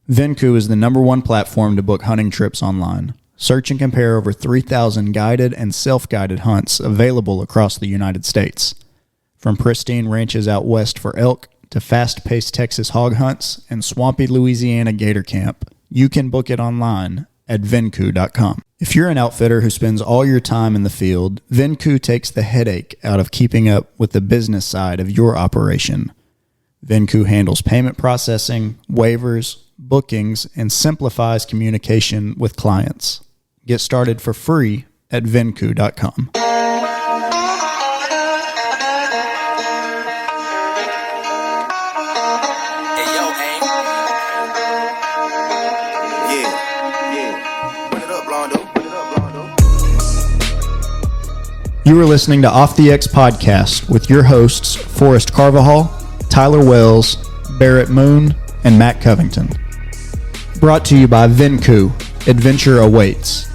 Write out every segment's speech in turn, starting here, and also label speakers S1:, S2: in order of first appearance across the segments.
S1: Venku is the #1 platform to book hunting trips online. Search and compare over 3,000 guided and self-guided hunts available across the United States. From pristine ranches out west for elk to fast-paced Texas hog hunts and swampy Louisiana gator camp, you can book it online at venku.com. If you're an outfitter who spends all your time in the field, Venku takes the headache out of keeping up with the business side of your operation. Venku handles payment processing, waivers, bookings, and simplifies communication with clients. Get started for free at venku.com. You are listening to Off the X Podcast with your hosts, Forrest Carvajal, Tyler Wells, Barrett Moon, and Matt Covington. Brought to you by Venku, Adventure Awaits.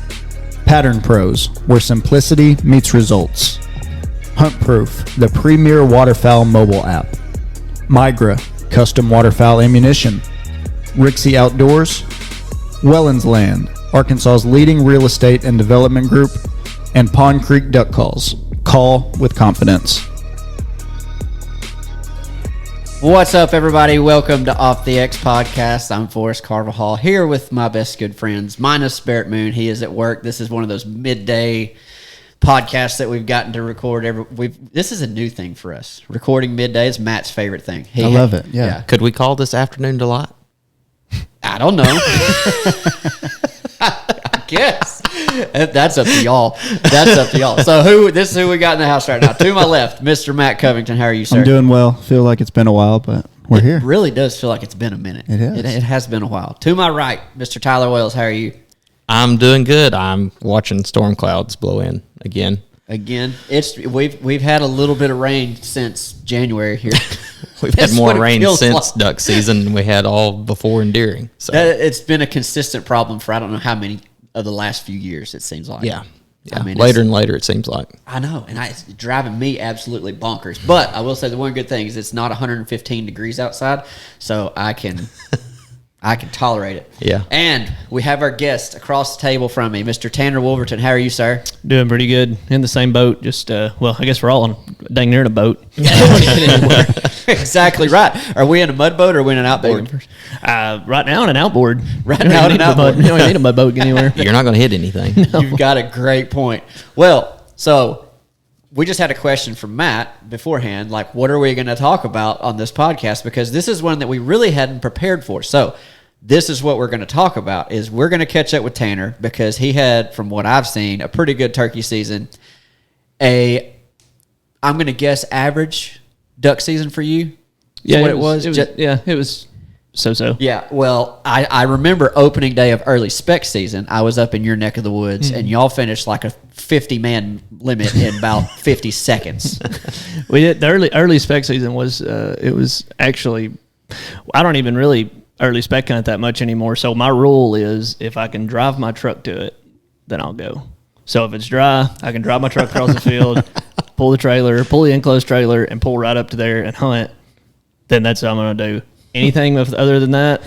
S1: Pattern Pros, where simplicity meets results. Hunt Proof, the premier waterfowl mobile app. Migra, custom waterfowl ammunition. Rixie Outdoors. Wellens Land, Arkansas's leading real estate and development group. And Pond Creek Duck Calls. Call with confidence.
S2: What's up, everybody? Welcome to Off the X Podcast. I'm Forrest Carvajal here with my best good friends, minus Barrett Moon. He is at work. This is one of those midday podcasts that we've gotten to record. This is a new thing for us. Recording midday is Matt's favorite thing.
S1: I love it. Yeah.
S3: Could we call this afternoon delight?
S2: I don't know. I guess. That's up to y'all. So this is who we got in the house right now. To my left, Mr. Matt Covington. How are you, sir?
S1: I'm doing well. Feel like it's been a while, but we're here.
S2: It really does feel like it's been a minute.
S1: It has.
S2: It has been a while. To my right, Mr. Tyler Wells. How are you?
S3: I'm doing good. I'm watching storm clouds blow in again.
S2: We've had a little bit of rain since January here.
S3: We've had more rain since duck season than we had all before and during. So
S2: it's been a consistent problem for I don't know how many of the last few years, it seems like.
S3: Yeah.
S2: I mean,
S3: later and later, it seems like.
S2: I know, and it's driving me absolutely bonkers. But I will say the one good thing is it's not 115 degrees outside, so I can tolerate it.
S3: Yeah.
S2: And we have our guest across the table from me, Mr. Tanner Wolverton. How are you, sir?
S4: Doing pretty good. In the same boat. Just, I guess we're all dang near in a boat.
S2: Exactly right. Are we in a mud boat or are we in an outboard?
S4: Right now in an outboard.
S2: Right now in an outboard.
S4: You don't need a mud boat anywhere.
S3: You're not going to hit anything.
S2: No. You've got a great point. Well, so we just had a question from Matt beforehand, like, what are we going to talk about on this podcast? Because this is one that we really hadn't prepared for. So this is what we're going to talk about, is we're going to catch up with Tanner because he had, from what I've seen, a pretty good turkey season. I'm going to guess average duck season for you.
S4: Yeah,
S2: what it was.
S4: It was so.
S2: Yeah, well, I remember opening day of early spec season. I was up in your neck of the woods, and y'all finished like a 50-man limit in about 50 seconds.
S4: We did. The early spec season was it was actually, I don't even really early spec hunt that much anymore. So my rule is if I can drive my truck to it, then I'll go. So if it's dry, I can drive my truck across the field, pull the enclosed trailer, and pull right up to there and hunt. Then that's what I'm going to do. Anything other than that,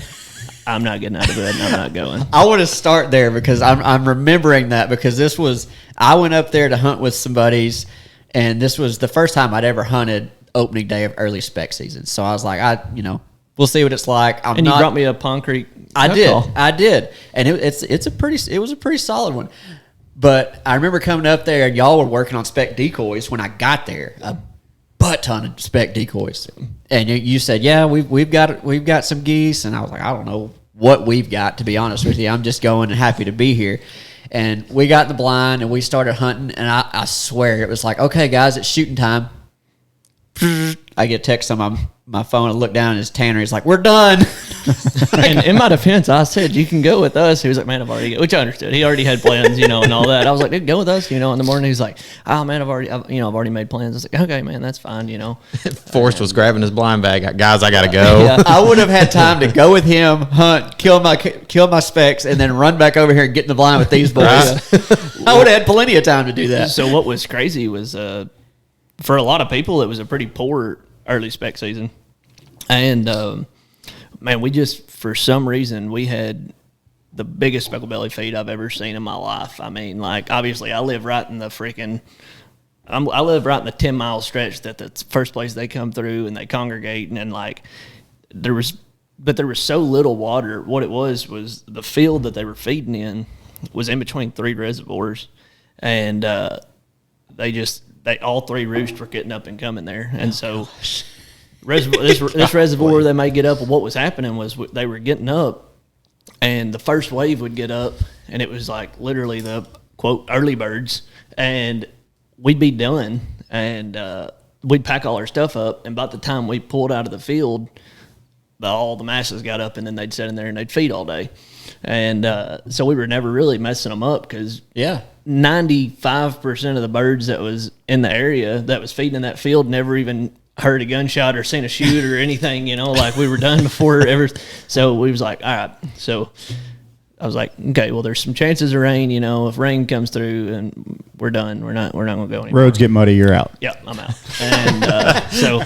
S4: I'm not getting out of bed and I'm not going.
S2: I want to start there because I'm remembering that because I went up there to hunt with some buddies, and this was the first time I'd ever hunted opening day of early spec season. So I was like, we'll see what it's like.
S4: You brought me a Pond Creek.
S2: I did, and it was a pretty solid one. But I remember coming up there and y'all were working on spec decoys when I got there. A butt ton of spec decoys, and you said, "Yeah, we've got some geese," and I was like, "I don't know what we've got, to be honest with you. I'm just going and happy to be here." And we got in the blind and we started hunting, and I swear it was like, "Okay, guys, it's shooting time." I get a text on my phone and look down and it's Tanner. He's like, "We're done."
S4: And in my defense, I said, "You can go with us." He was like, "Man, I've already," which I understood. He already had plans, and all that. I was like, "Dude, go with us," in the morning. He's like, "Oh man, I've already made plans." I was like, "Okay, man, that's fine."
S3: Forrest was grabbing his blind bag. Guys, I gotta go.
S2: Yeah, I would have had time to go with him, hunt, kill my specs, and then run back over here and get in the blind with these boys. I would have had plenty of time to do that.
S4: So what was crazy was, for a lot of people, it was a pretty poor early spec season, and man, we just for some reason, we had the biggest speckled belly feed I've ever seen in my life. I mean, like, obviously, I live right in the freaking. I live right in the 10-mile stretch that the first place they come through and they congregate, and then like there was so little water. What it was the field that they were feeding in was in between 3 reservoirs, and they all 3 roosts were getting up and coming there, and so this reservoir they may get up. What was happening was they were getting up, and the first wave would get up, and it was like literally the quote early birds, and we'd be done, and we'd pack all our stuff up, and by the time we pulled out of the field, all the masses got up, and then they'd sit in there and they'd feed all day. And so we were never really messing them up because 95% of the birds that was in the area that was feeding in that field never even heard a gunshot or seen a shoot or anything, like we were done before ever. So we was like, all right. So I was like, okay, well, there's some chances of rain, if rain comes through and we're done, we're not going to go anymore.
S1: Roads get muddy, you're out.
S4: Yeah, I'm out. And so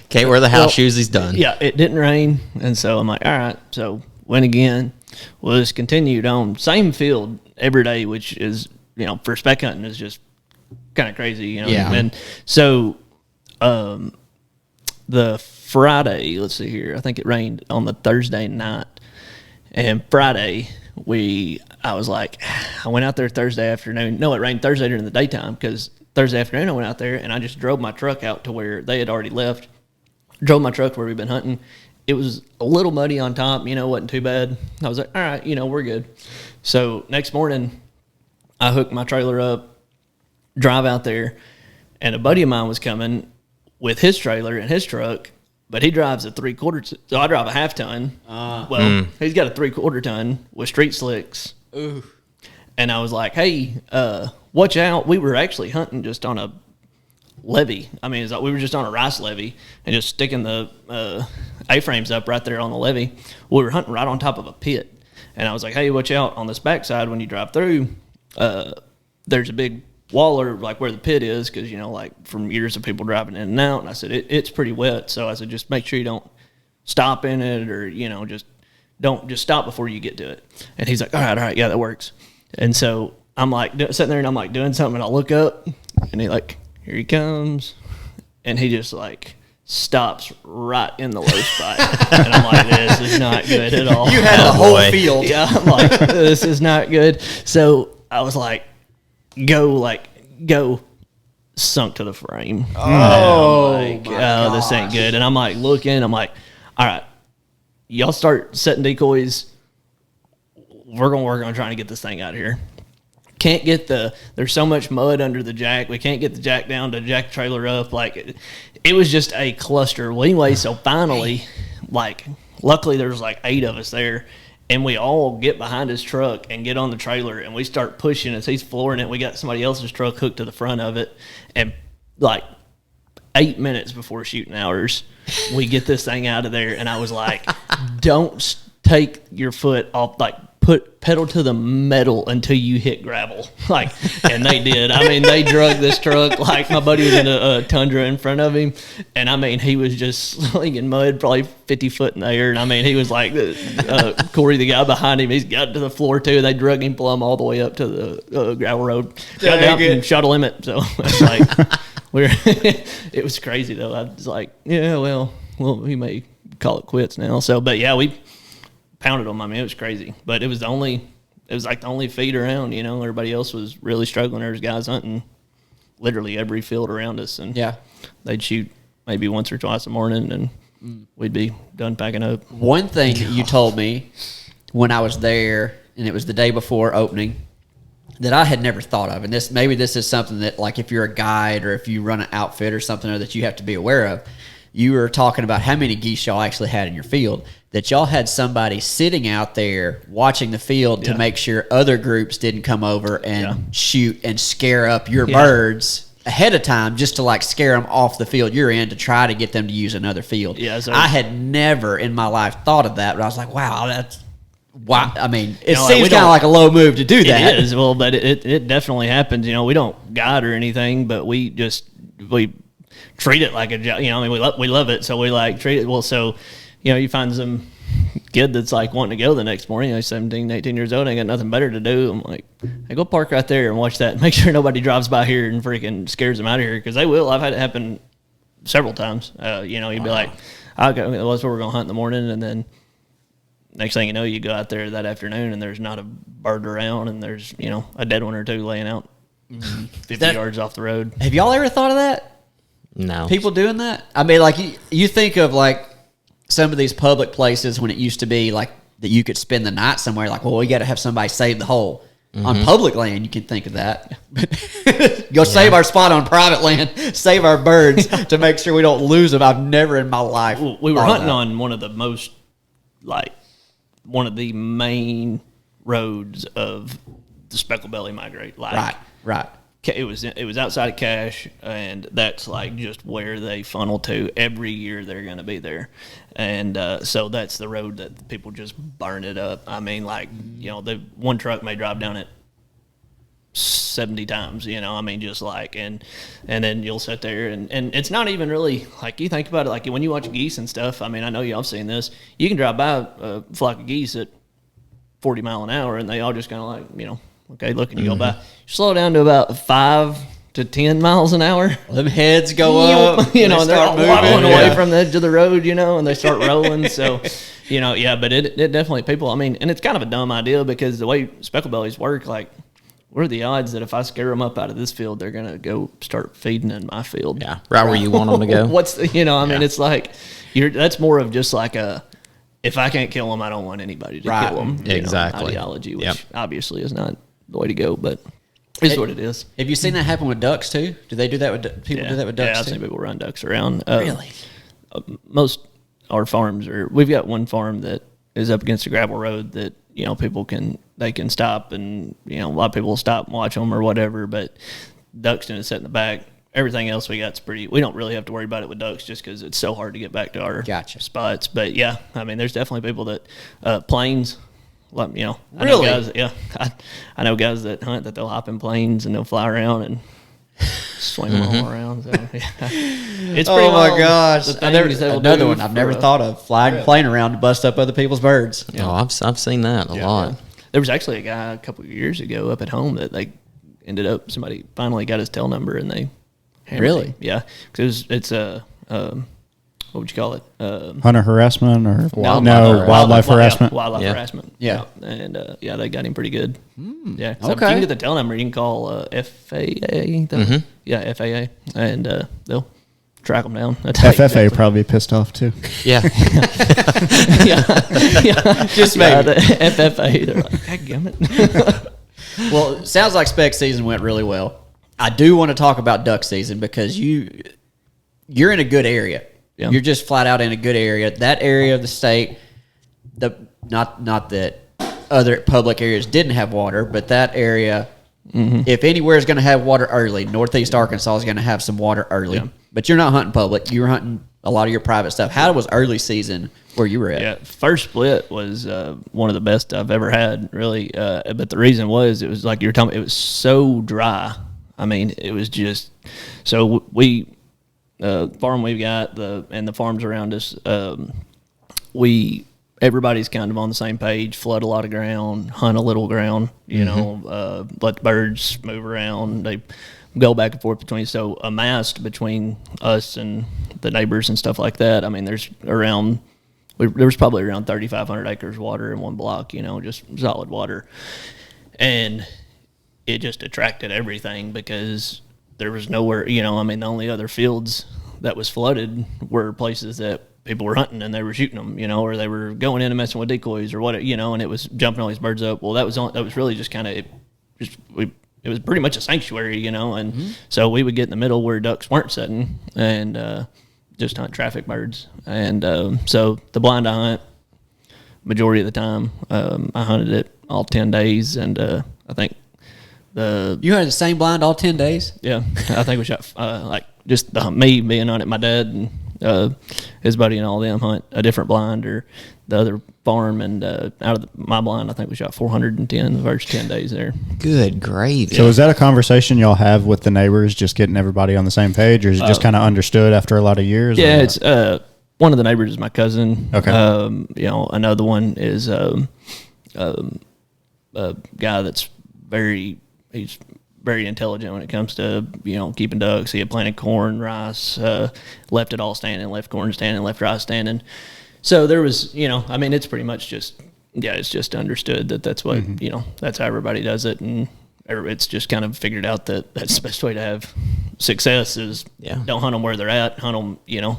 S3: can't wear the house shoes, he's done.
S4: Yeah, it didn't rain. And so I'm like, all right. So went again. Well, just continued on same field every day, which is, for spec hunting is just kind of crazy,
S2: Yeah.
S4: And so the Friday, let's see here, I think it rained on the Thursday night. And Friday, I was like, I went out there Thursday afternoon. No, it rained Thursday during the daytime because Thursday afternoon I went out there and I just drove my truck out to where they had already left. Drove my truck where we've been hunting. It was a little muddy on top, wasn't too bad. I was like, all right, we're good. So next morning, I hooked my trailer up, drive out there, and a buddy of mine was coming with his trailer and his truck. But he drives a 3/4, so I drive a 1/2 ton. He's got a 3/4 ton with street slicks.
S2: Ooh.
S4: And I was like, hey, watch out. We were actually hunting just on a levee. I mean, we were just on a rice levee and just sticking the A-frames up right there on the levee. We were hunting right on top of a pit. And I was like, hey, watch out on this backside when you drive through. There's a big waller like where the pit is because like from years of people driving in and out, and I said it's pretty wet, so I said just make sure you don't stop in it or just don't stop before you get to it. And he's like, all right, yeah, that works. And so I'm like sitting there and I'm like doing something, and I look up and he like, here he comes, and he just like stops right in the low spot. And I'm like, this is not good at all.
S2: You had the whole field.
S4: Yeah, I'm like, this is not good. So I was like, go, sunk to the frame. This ain't good. And I'm like looking, I'm like, all right, y'all start setting decoys. We're gonna work on trying to get this thing out of here. Can't get there's so much mud under the jack. We can't get the jack down to jack the trailer up. Like it was just a cluster. Well, anyway, so finally, luckily there was 8 of us there. And we all get behind his truck and get on the trailer, and we start pushing as he's flooring it. We got somebody else's truck hooked to the front of it. And 8 minutes before shooting hours, we get this thing out of there. And I was like, don't take your foot off, put pedal to the metal until you hit gravel. And they did. I mean, they drug this truck. My buddy was in a Tundra in front of him, and I mean, he was just slinging mud probably 50 foot in the air. And I mean, he was like, Corey, the guy behind him, he's got to the floor too. They drug him plumb all the way up to the gravel road. Got down and shot a limit. So it's it was crazy though. I was like, yeah, well, we may call it quits now. So, but yeah, we pounded them. I mean, it was crazy, but it was the only feed around, everybody else was really struggling. There was guys hunting literally every field around us, and they'd shoot maybe once or twice a morning, and we'd be done packing up.
S2: One thing that you told me when I was there, and it was the day before opening, that I had never thought of, and this is something that if you're a guide or if you run an outfit or something that you have to be aware of. You were talking about how many geese y'all actually had in your field, that y'all had somebody sitting out there watching the field to make sure other groups didn't come over and shoot and scare up your birds ahead of time, just to scare them off the field you're in to try to get them to use another field. Yeah, so I had never in my life thought of that, but I was like, wow, that's why. I mean, it seems kind of like a low move to do that.
S4: It is, well, but it definitely happens. We don't guide or anything, but we treat it like a job. I mean, we love it, so we treat it. Well, so you find some kid that's like wanting to go the next morning. He's 17, 18 years old. Ain't got nothing better to do. I'm like, hey, go park right there and watch that. Make sure nobody drives by here and freaking scares them out of here, because they will. I've had it happen several times. You know, you'd be like, okay, well, that's where we're going to hunt in the morning. And then next thing you know, you go out there that afternoon and there's not a bird around, and there's, you know, a dead one or two laying out 50 yards off the road.
S2: Have y'all ever thought of that?
S3: No.
S2: People doing that? I mean, like, you think of, like, some of these public places when it used to be, like, that you could spend the night somewhere, like, well, we got to have somebody save the hole. On public land, you can think of that. Go save our spot on private land, save our birds to make sure we don't lose them. I've never in my life.
S4: We were hunting on one of the most, like, one of the main roads of the speckled belly migrate. Like,
S2: Right.
S4: It was outside of Cache, and that's like just where they funnel to every year. They're going to be there, and so that's the road that people just burn it up. I mean, like, you know, the one truck may drive down it 70 times. You know, I mean, just like, and then you'll sit there, and it's not even really like, you think about it, like when you watch geese and stuff. I mean, I know y'all have seen this. You can drive by a flock of geese at 40 mile an hour, and they all just kind of like, you know, okay, look, and you go by. You slow down to about 5 to 10 miles an hour.
S2: Them heads go up.
S4: You know, and they're
S2: moving
S4: waddling away from the edge of the road, you know, and they start rolling. So, you know, yeah, but it definitely, people, I mean, and it's kind of a dumb idea, because the way speckled bellies work, like, what are the odds that if I scare them up out of this field, they're going to go start feeding in my field?
S3: Yeah, right where you want them to go.
S4: You know, I mean, it's like, that's more of just like if I can't kill them, I don't want anybody to kill them.
S3: Exactly.
S4: Know, ideology, which obviously is not the way to go, but it's what it is.
S2: Have you seen that happen with ducks too? Do they do that with people? Do that with ducks?
S4: Yeah, I've
S2: too?
S4: seen people run ducks around.
S2: Really?
S4: Most our farms are. We've got one farm that is up against a gravel road that, you know, people can stop, and, you know, a lot of people will stop and watch them or whatever. But ducks tend to sit in the back. Everything else we got's pretty. We don't really have to worry about it with ducks, just because it's so hard to get back to our spots. But yeah, I mean, there's definitely people that planes. You know,
S2: really?
S4: I know guys that hunt that they'll hop in planes and they'll fly around and swing them all around. So, yeah. It's pretty
S2: my gosh! Another one I've never thought of: flying a plane around to bust up other people's birds.
S3: Oh, I've seen that a lot.
S4: There was actually a guy a couple of years ago up at home that they ended up, somebody finally got his tail number, and they
S2: really,
S4: yeah, because it's a. What would you call it?
S1: Hunter harassment or
S4: wildlife
S1: harassment?
S4: Wildlife harassment.
S2: Yeah.
S4: And they got him pretty good. Yeah. So
S2: okay.
S4: if you can get the tail number, you can call FAA. Yeah, FAA, and they'll track them down.
S1: FFA probably pissed off too.
S3: Yeah.
S4: yeah.
S2: Just maybe.
S4: The FFA, they're like, God damn it.
S2: Well, it sounds like spec season went really well. I do want to talk about duck season, because you're in a good area. Yeah. You're just flat out in a good area. That area of the state, not that other public areas didn't have water, but that area, if anywhere is going to have water early, Northeast Arkansas is going to have some water early. Yeah. But you're not hunting public. You're hunting a lot of your private stuff. How was early season where you were at?
S4: Yeah, first split was one of the best I've ever had, really. But the reason was, it was like you were talking, it was so dry. I mean, it was just, so we... farm we've got and the farms around us, everybody's kind of on the same page. Flood a lot of ground, hunt a little ground, you know, let the birds move around. They go back and forth between. So amassed between us and the neighbors and stuff like that. I mean, there was probably around 3,500 acres of water in one block. You know, just solid water, and it just attracted everything, because there was nowhere, you know, I mean, the only other fields that was flooded were places that people were hunting and they were shooting them, you know, or they were going in and messing with decoys or what, you know, and it was jumping all these birds up. Well, that was really just kind of, it was pretty much a sanctuary, you know, and so we would get in the middle where ducks weren't sitting and just hunt traffic birds. And so the blind I hunt, majority of the time, I hunted it all 10 days, and I think you
S2: hunted the same blind all 10 days?
S4: Yeah, I think we shot just me being on it. My dad and his buddy and all them hunt a different blind, or the other farm, and out of my blind, I think we shot 410 the first 10 days there.
S3: Good gravy.
S1: So is that a conversation y'all have with the neighbors, just getting everybody on the same page, or is it just kind of understood after a lot of years?
S4: Yeah, it's one of the neighbors is my cousin.
S1: Okay.
S4: Another one is a guy that's he's very intelligent when it comes to, keeping ducks. He had planted corn, rice, left it all standing, left corn standing, left rice standing. So there was, it's pretty much just, it's just understood that that's what, that's how everybody does it. And it's just kind of figured out that that's the best way to have success is don't hunt them where they're at, hunt them,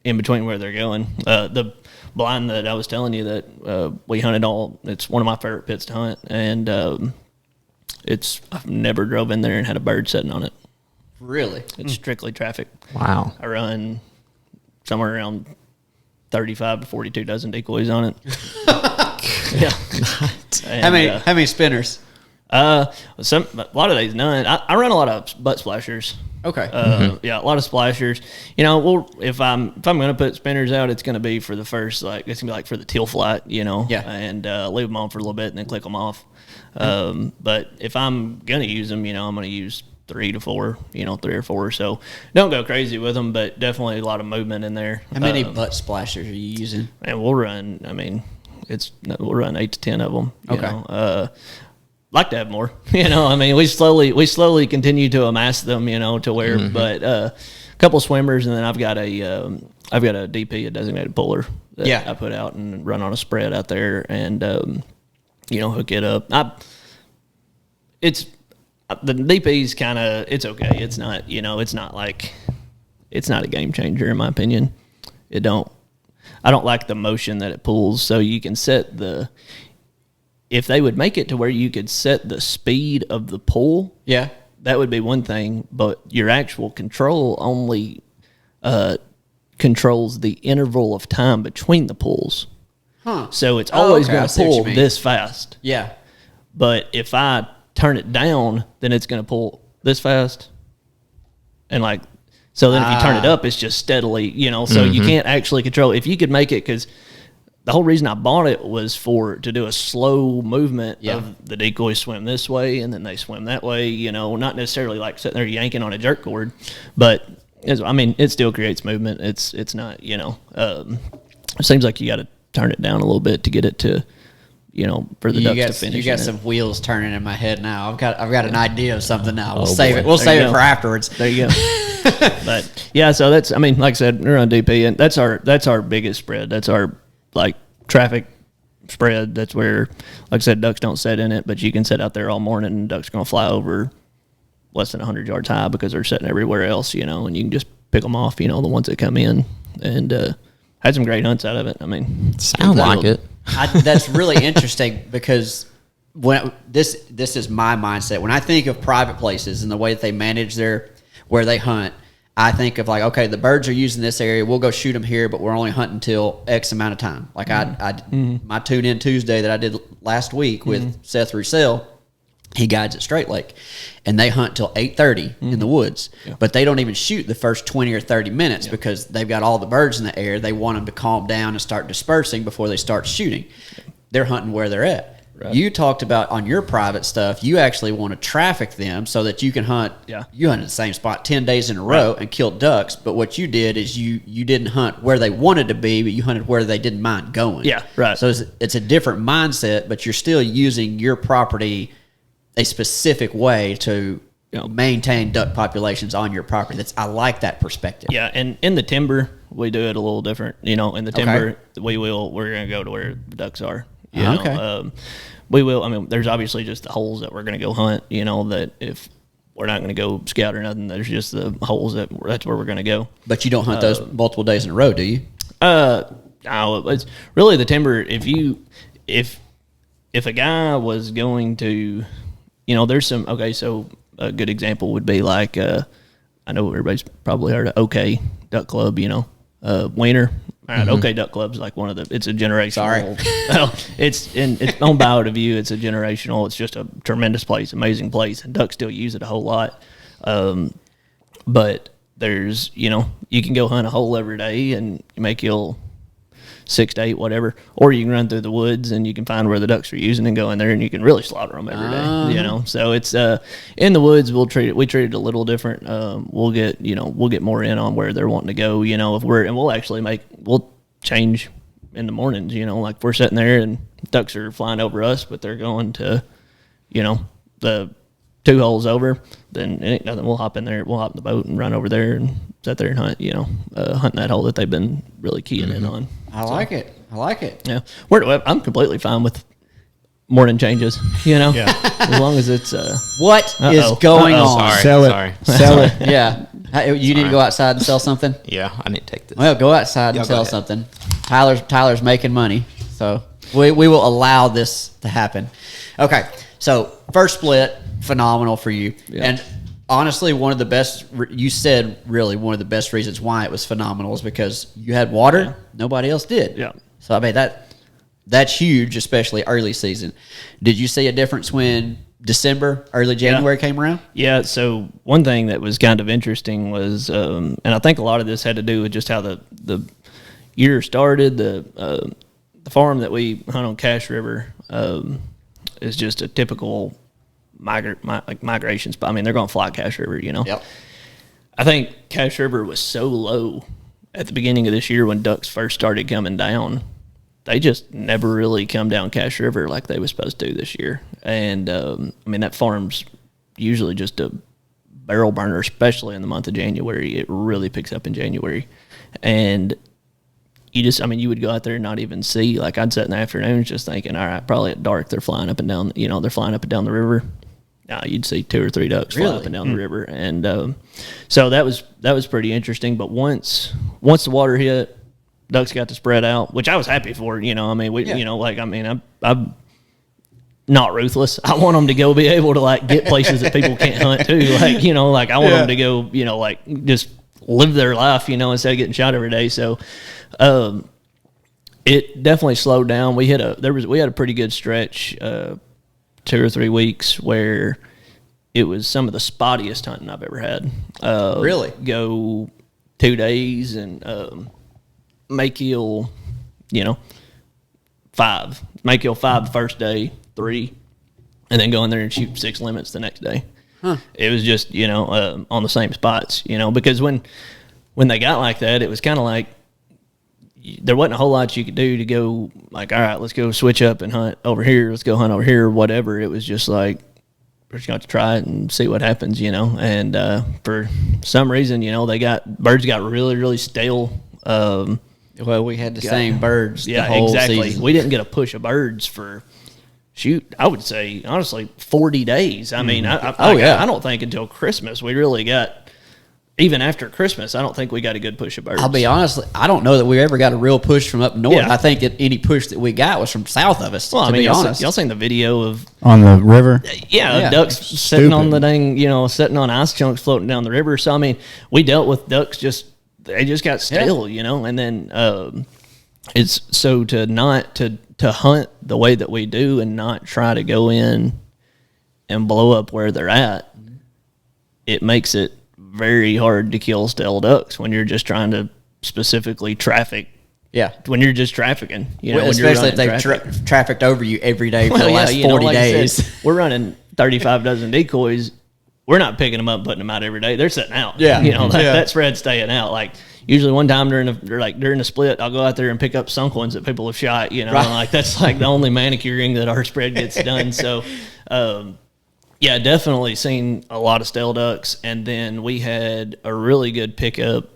S4: in between where they're going. The blind that I was telling you that we hunted it's one of my favorite pits to hunt. And I've never drove in there and had a bird sitting on it.
S2: Really?
S4: It's strictly traffic.
S3: Wow.
S4: I run somewhere around 35 to 42 dozen decoys on it. Yeah.
S2: And, how many spinners?
S4: A lot of these none. I run a lot of butt splashers.
S2: Okay.
S4: Yeah, a lot of splashers. If I'm going to put spinners out, it's going to be for the first, it's going to be like for the teal flight,
S2: Yeah.
S4: and leave them on for a little bit and then click them off. But if I'm going to use them, I'm going to use 3 to 4, 3 or 4. So don't go crazy with them, but definitely a lot of movement in there.
S2: How many butt splashers are you using?
S4: And we'll run, we'll run 8 to 10 of them.
S2: Okay.
S4: Like to have more, we slowly continue to amass them, to where, but a couple swimmers, and then I've got a DP, a designated puller that I put out and run on a spread out there and, hook it up. The DP's kind of, it's okay. It's not, it's not a game changer in my opinion. I don't like the motion that it pulls. So you can set if they would make it to where you could set the speed of the pull, that would be one thing, but your actual control only controls the interval of time between the pulls.
S2: Huh.
S4: So it's always going to pull this fast.
S2: Yeah.
S4: But if I turn it down, then it's going to pull this fast. And so then if you turn it up, it's just steadily, so you can't actually control. If you could make it, because the whole reason I bought it was to do a slow movement of the decoys swim this way and then they swim that way, not necessarily like sitting there yanking on a jerk cord, but it still creates movement. It's not, it seems like you got to turn it down a little bit to get it to, for the ducks to finish.
S2: You got some wheels turning in my head now. I've got an idea of something now. We'll
S4: save
S2: it. We'll save it for afterwards.
S4: There you go. But yeah, so that's, like I said, we're on DP, and that's our biggest spread. That's our traffic spread. That's where, like I said, ducks don't set in it, but you can sit out there all morning and ducks are going to fly over less than 100 yards high because they're sitting everywhere else, and you can just pick them off, the ones that come in, and had some great hunts out of it.
S3: Sound like it.
S2: That's really interesting because when this is my mindset. When I think of private places and the way that they manage where they hunt, I think of okay, the birds are using this area. We'll go shoot them here, but we're only hunting till X amount of time. My tune-in Tuesday that I did last week with Seth Roussel, he guides at Straight Lake, and they hunt till 8:30 in the woods. Yeah. But they don't even shoot the first 20 or 30 minutes because they've got all the birds in the air. They want them to calm down and start dispersing before they start shooting. They're hunting where they're at. Right. You talked about on your private stuff, you actually want to traffic them so that you can hunt. Yeah. You hunted the same spot 10 days in a row and killed ducks. But what you did is you didn't hunt where they wanted to be, but you hunted where they didn't mind going.
S4: Yeah, right.
S2: So it's a different mindset, but you're still using your property a specific way to maintain duck populations on your property. I like that perspective.
S4: Yeah, and in the timber, we do it a little different. In the timber, we're going to go to where the ducks are. We will. There's obviously just the holes that we're going to go hunt. That if we're not going to go scout or nothing, there's just the holes that's where we're going to go.
S2: But you don't hunt those multiple days in a row, do you?
S4: No, it's really the timber. If a guy was going to, there's some. Okay, so a good example would be I know everybody's probably heard of OK Duck Club. Wiener. All right, OK Duck Club's one of it's a generational.
S2: Sorry.
S4: Well, it's owned by Out-of-View. It's a generational. It's just a tremendous place, amazing place, and ducks still use it a whole lot. But there's, you can go hunt a hole every day and you make you'll 6 to 8, whatever. Or you can run through the woods and you can find where the ducks are using and go in there and you can really slaughter them every day. You know, so it's in the woods. We treat it a little different. We'll get more in on where they're wanting to go. You know, we'll change in the mornings. You know, like if we're sitting there and ducks are flying over us, but they're going to, you know, the 2 holes over, then it ain't nothing. We'll hop in there. We'll hop in the boat and run over there and sit there and hunt. You know, hunting that hole that they've been really keying in on.
S2: I like it.
S4: Yeah, I'm completely fine with morning changes. You know, as long as it's
S2: what is going on?
S3: Sorry.
S1: Sell it.
S2: Yeah, you need to go outside and sell something.
S3: Yeah, I need to take this.
S2: Well, go outside and sell something. Tyler's making money, so we will allow this to happen. Okay, so first split, phenomenal for you, and honestly, one of the best. You said really one of the best reasons why it was phenomenal is because you had water, nobody else did.
S4: Yeah.
S2: So I mean that's huge, especially early season. Did you see a difference when December, early January came around?
S4: Yeah, so one thing that was kind of interesting was, and I think a lot of this had to do with just how the year started. The farm that we hunt on Cache River is just a typical migration spot. I mean, they're going to fly Cache River, you know.
S2: Yep.
S4: I think Cache River was so low at the beginning of this year when ducks first started coming down. They just never really come down Cache River like they were supposed to this year. And, I mean, that farm's usually just a barrel burner, especially in the month of January. It really picks up in January. And you would go out there and not even see. Like, I'd sit in the afternoons just thinking, all right, probably at dark they're flying up and down, they're flying up and down the river. Now you'd see 2 or 3 ducks fly up and down the river. And so that was pretty interesting. But once the water hit, ducks got to spread out, which I was happy for. I'm not ruthless. I want them to go be able to like get places that people can't hunt too. I want them to go, just live their life, instead of getting shot every day. So, it definitely slowed down. We had a pretty good stretch, 2 or 3 weeks where it was some of the spottiest hunting I've ever had.
S2: Really?
S4: Go 2 days and, make kill, 5. Make kill 5 the first day, 3, and then go in there and shoot 6 limits the next day. Huh. It was just, on the same spots, because when they got like that, it was kind of like there wasn't a whole lot you could do to go like, all right, let's go switch up and hunt over here. Let's go hunt over here, whatever. It was just like, we're just going to try it and see what happens, and for some reason, birds got really, really stale.
S2: Well, we had the same birds the whole season.
S4: We didn't get a push of birds for, I would say, honestly, 40 days. I mean, I don't think until Christmas we really got, even after Christmas, I don't think we got a good push of birds.
S2: I'll be honest, I don't know that we ever got a real push from up north.
S4: Yeah.
S2: I think that any push that we got was from south of us,
S4: well,
S2: to be honest.
S4: Y'all seen the video of...
S1: On the river?
S4: Yeah. Ducks sitting on the dang, sitting on ice chunks floating down the river. So, I mean, we dealt with ducks they just got stale, and then it's so to hunt the way that we do and not try to go in and blow up where they're at, it makes it very hard to kill stale ducks when you're just trying to specifically traffic.
S2: Yeah.
S4: When you're just trafficking,
S2: especially if they've trafficked over you every day for the last 40 days.
S4: We're running 35 dozen decoys. We're not picking them up and putting them out every day. They're sitting out.
S2: Yeah.
S4: That spread's staying out. Like, usually one time during the split, I'll go out there and pick up sunk ones that people have shot, and like that's like the only manicuring that our spread gets done. So, definitely seen a lot of stale ducks. And then we had a really good pickup.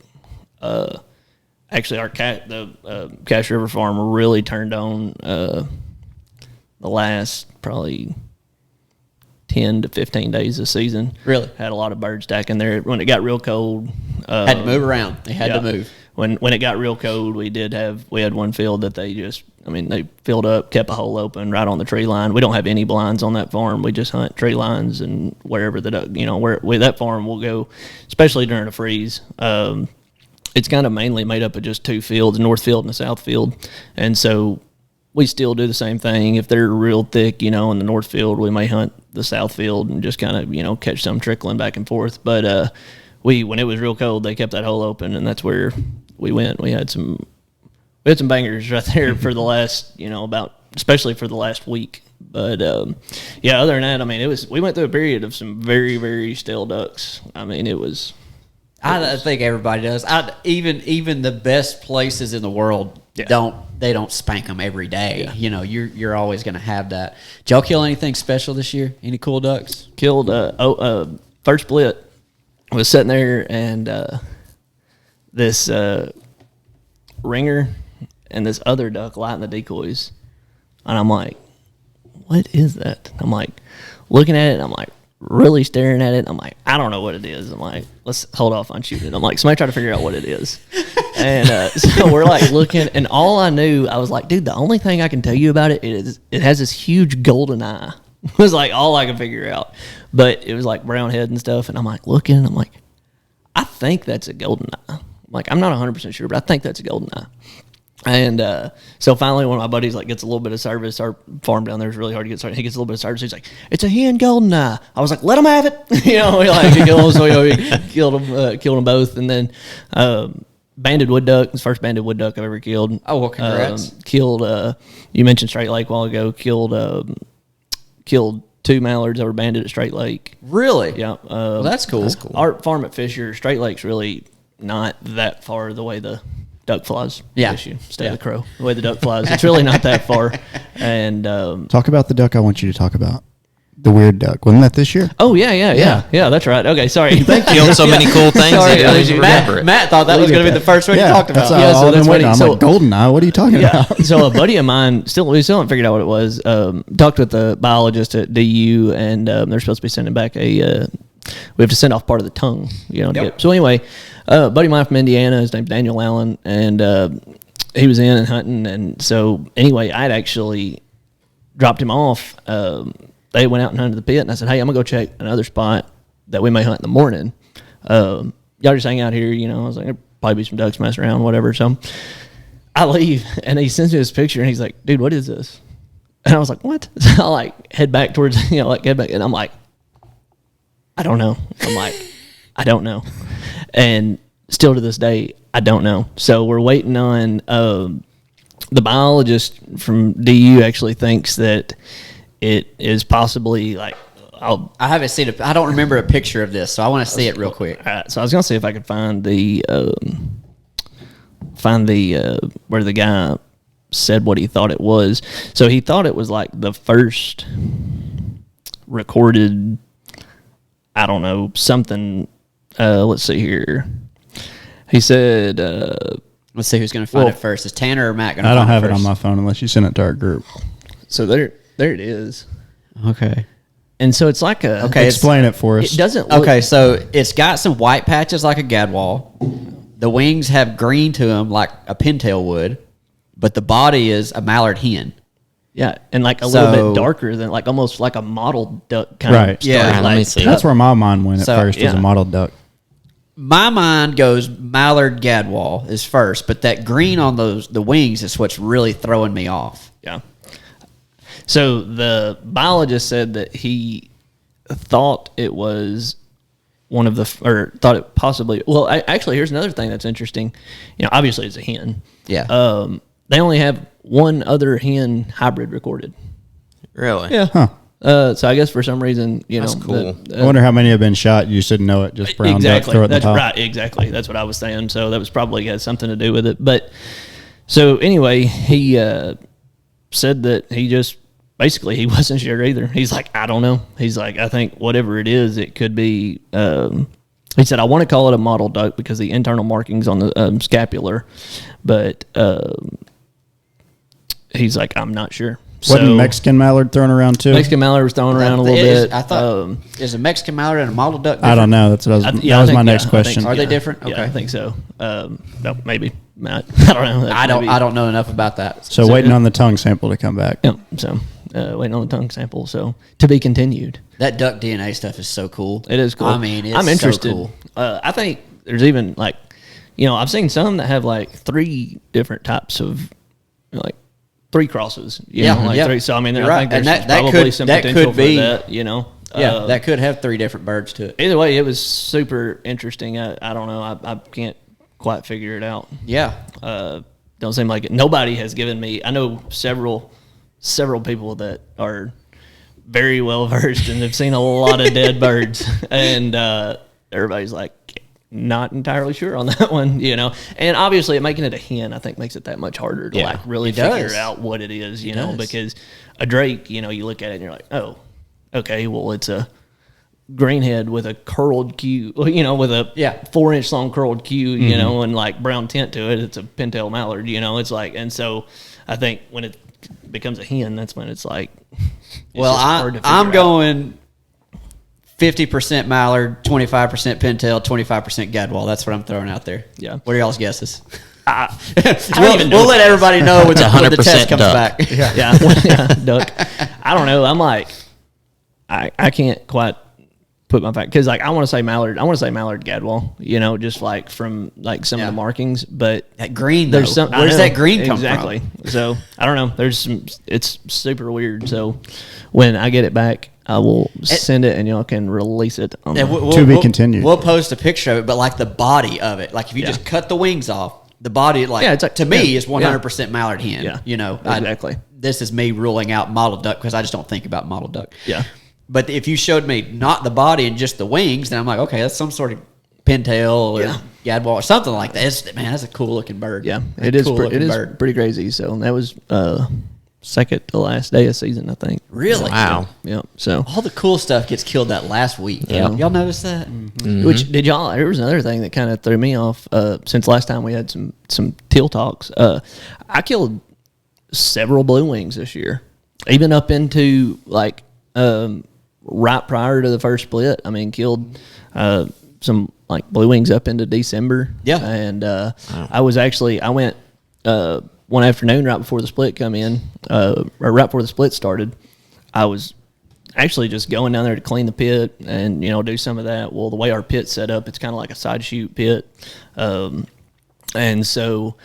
S4: Actually, the Cache River farm really turned on the last probably 10 to 15 days of season.
S2: Really?
S4: Had a lot of birds stacking there. When it got real cold.
S2: Had to move around. They had to move.
S4: When it got real cold, we had one field that they filled up, kept a hole open right on the tree line. We don't have any blinds on that farm. We just hunt tree lines and wherever that farm will go, especially during a freeze. It's kind of mainly made up of just 2 fields, a north field and a south field. And so we still do the same thing. If they're real thick, in the north field, we may hunt the south field and just kind of, catch some trickling back and forth. But when it was real cold, they kept that hole open, and that's where we went. We had some we had some bangers right there for the last, especially for the last week. But yeah, other than that, I mean, we went through a period of some very, very stale ducks. I mean,
S2: I think everybody does. Even the best places in the world don't spank them every day. Yeah. You're always going to have that. Did y'all kill anything special this year? Any cool ducks?
S4: Killed first split. Was sitting there and this ringer and this other duck lighting the decoys, and I'm like, what is that? I'm like looking at it, and I'm like really staring at it. I'm like, I don't know what it is. I'm like, let's hold off on shooting it. I'm like, somebody try to figure out what it is. And so we're like looking, and all I knew, I was like, dude, the only thing I can tell you about it is it has this huge golden eye. It was like all I could figure out. But it was like brown head and stuff, and I'm like looking, and I'm like, I think that's a golden eye. Like, I'm not 100% sure, but I think that's a golden eye. And so finally, one of my buddies gets a little bit of service. Our farm down there is really hard to get started. He gets a little bit of service. He's like, "It's a hen golden eye." I was like, "Let him have it." We killed them both. And then banded wood duck. It's the first banded wood duck I've ever killed.
S2: Oh, well, congrats!
S4: Killed. You mentioned Straight Lake a while ago. Killed 2 mallards that were banded at Straight Lake.
S2: Really?
S4: Yeah.
S2: Well, that's cool.
S4: That's cool. Our farm at Fisher, Straight Lake's really not that far the way the duck flies. Issue. Stay the crow. The way the duck flies. It's really not that far. And
S1: talk about the duck I want you to talk about. The weird duck. Wasn't that this year?
S4: Oh, yeah, that's right. Okay, sorry.
S3: Thank you. So many cool things.
S2: Matt thought that was going to be the first one you talked about.
S1: So that's funny. I'm like, goldeneye, what are you talking about?
S4: So a buddy of mine, we still haven't figured out what it was, talked with the biologist at DU, and they're supposed to be sending back we have to send off part of the tongue, to get. So anyway, a buddy of mine from Indiana, his name's Daniel Allen, and he was in and hunting, and so anyway, I'd actually dropped him off. They went out and hunted the pit, and I said, "Hey, I'm gonna go check another spot that we may hunt in the morning. Y'all just hang out here, I was like, there'll probably be some ducks messing around, whatever." So I leave, and he sends me this picture, and he's like, "Dude, what is this?" And I was like, "What?" So I head back towards, head back, and I'm like, "I don't know." I'm like, "I don't know," and still to this day, I don't know. So we're waiting on the biologist from DU actually thinks that it is possibly I
S2: haven't seen it. I don't remember a picture of this, so I want to see it real quick.
S4: All right, so I was gonna see if I could find the where the guy said what he thought it was. So he thought it was like the first recorded, I don't know, something. Let's see here. He said,
S2: let's see who's going to find it first. Is Tanner or Matt going to find it first?
S1: I don't have it on my phone unless you send it to our group.
S4: So there it is.
S2: Okay.
S4: And so it's like a...
S1: Okay, explain it for us.
S4: It doesn't look...
S2: Okay, so it's got some white patches like a gadwall. The wings have green to them like a pintail would, but the body is a mallard hen.
S4: Yeah, and a little bit darker than almost like a mottled duck kind of.
S1: Right.
S2: Yeah,
S3: let me see.
S1: That's where my mind went at first, was a mottled duck.
S2: My mind goes mallard gadwall is first, but that green on the wings is what's really throwing me off.
S4: Yeah. So the biologist said that he thought it was thought it possibly. Well, actually, here's another thing that's interesting. Obviously it's a hen.
S2: Yeah.
S4: They only have one other hen hybrid recorded.
S3: Really?
S4: Yeah.
S1: Huh.
S4: So I guess for some reason,
S3: That's cool.
S1: I wonder how many have been shot. You shouldn't know it. Just brown duck, throw it in the top.
S4: Right. Exactly. That's what I was saying. So that was probably had something to do with it. But so anyway, he said that he just basically he wasn't sure either. He's like, I don't know. He's like, I think whatever it is, it could be. He said, I want to call it a mottled duck because the internal markings on the scapular, but he's like, I'm not sure.
S1: Wasn't Mexican mallard thrown around too?
S4: Mexican mallard was thrown around a little bit.
S2: I thought, is a Mexican mallard and a mottled duck different?
S1: I don't know. That's what that was my next question.
S2: Are they different? Okay.
S4: Yeah, I think so. No, maybe. I don't know.
S2: I don't know enough about that.
S1: So waiting on the tongue sample to come back.
S4: Yeah. So waiting on the tongue sample. So to be continued.
S2: That duck DNA stuff is so cool.
S4: It is cool.
S2: I mean,
S4: I'm interested.
S2: So cool.
S4: I think there's even I've seen some that have 3 different types of 3 crosses.
S2: Yeah.
S4: 3. So I mean,
S2: You're
S4: I think
S2: right.
S4: there's
S2: And that
S4: probably
S2: could-
S4: some
S2: that
S4: potential
S2: could be-
S4: for that.
S2: Yeah, that could have 3 different birds to it.
S4: Either way, it was super interesting. I don't know. I can't quite figure it out.
S2: Yeah.
S4: Don't seem like it. Nobody has given me. I know several people that are very well versed and have seen a lot of dead birds, and everybody's like, not entirely sure on that one, you know. And obviously, making it a hen, I think, makes it that much harder to like really figure out what it is, you know, because a drake, you know, you look at it and you're like, oh, okay, well, it's a greenhead with a curled queue, you know, with a 4-inch long curled queue, you know, and like brown tint to it. It's a pintail mallard, you know. It's like, and so I think when it becomes a hen, that's when it's like,
S2: well, I'm going 50% mallard, 25% pintail, 25% gadwall. That's what I'm throwing out there.
S4: Yeah.
S2: What are y'all's guesses?
S4: We'll
S2: let everybody know when the test comes
S3: duck.
S2: back.
S4: Yeah, duck. I don't know. I'm like, I can't quite put my fact, because like I want to say mallard gadwall, you know, just like from like some of the markings, but
S2: that green,
S4: there's some,
S2: where's that green come
S4: exactly
S2: from?
S4: So I don't know, there's some, it's super weird. So when I get it back, I will send it and y'all can release it on
S1: to be continued.
S2: We'll post a picture of it, but like the body of it, like if you just cut the wings off, the body, like,
S4: it's like,
S2: to me is 100% mallard hen.
S4: Yeah,
S2: you know,
S4: exactly.
S2: This is me ruling out mottled duck because I just don't think about mottled duck.
S4: Yeah.
S2: But if you showed me not the body and just the wings, then I'm like, okay, that's some sort of pintail or gadwall or something like that. Man, that's a cool looking bird.
S4: Yeah,
S2: that's
S4: it is. It is pretty crazy. So that was second to last day of season, I think.
S2: Really?
S3: Wow.
S4: Yeah. So
S2: all the cool stuff gets killed that last week.
S4: Yeah.
S2: Y'all notice that?
S4: Mm-hmm. Which did y'all? There was another thing that kind of threw me off. Since last time we had some teal talks, I killed several blue wings this year, even up into like right prior to the first split. I mean, killed some like blue wings up into December.
S2: Yeah.
S4: And I went one afternoon right before the split come in, or right before the split started. I was actually just going down there to clean the pit and, you know, do some of that. Well, the way our pit's set up, it's kind of like a side chute pit. And so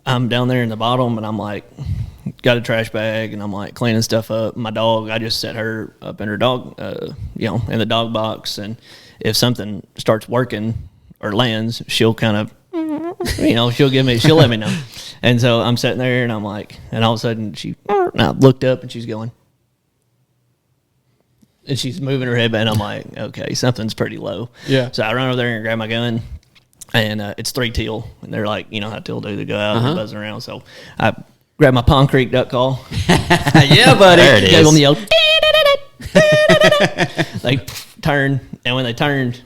S4: I'm down there in the bottom and I'm like, got a trash bag and I'm like cleaning stuff up. My dog, I just set her up in her dog, you know, in the dog box. And if something starts working or lands, she'll kind of, you know, she'll let me know. And so I'm sitting there and I'm like, and all of a sudden and I looked up and she's going, and she's moving her head back and I'm like, okay, something's pretty low.
S2: Yeah.
S4: So I run over there and grab my gun and it's 3 teal and they're like, you know how teal do, they go out and buzz around. So I grab my Pond Creek duck call.
S2: Yeah, buddy.
S3: There it is.
S4: Gave them the yell. They turned, and when they turned,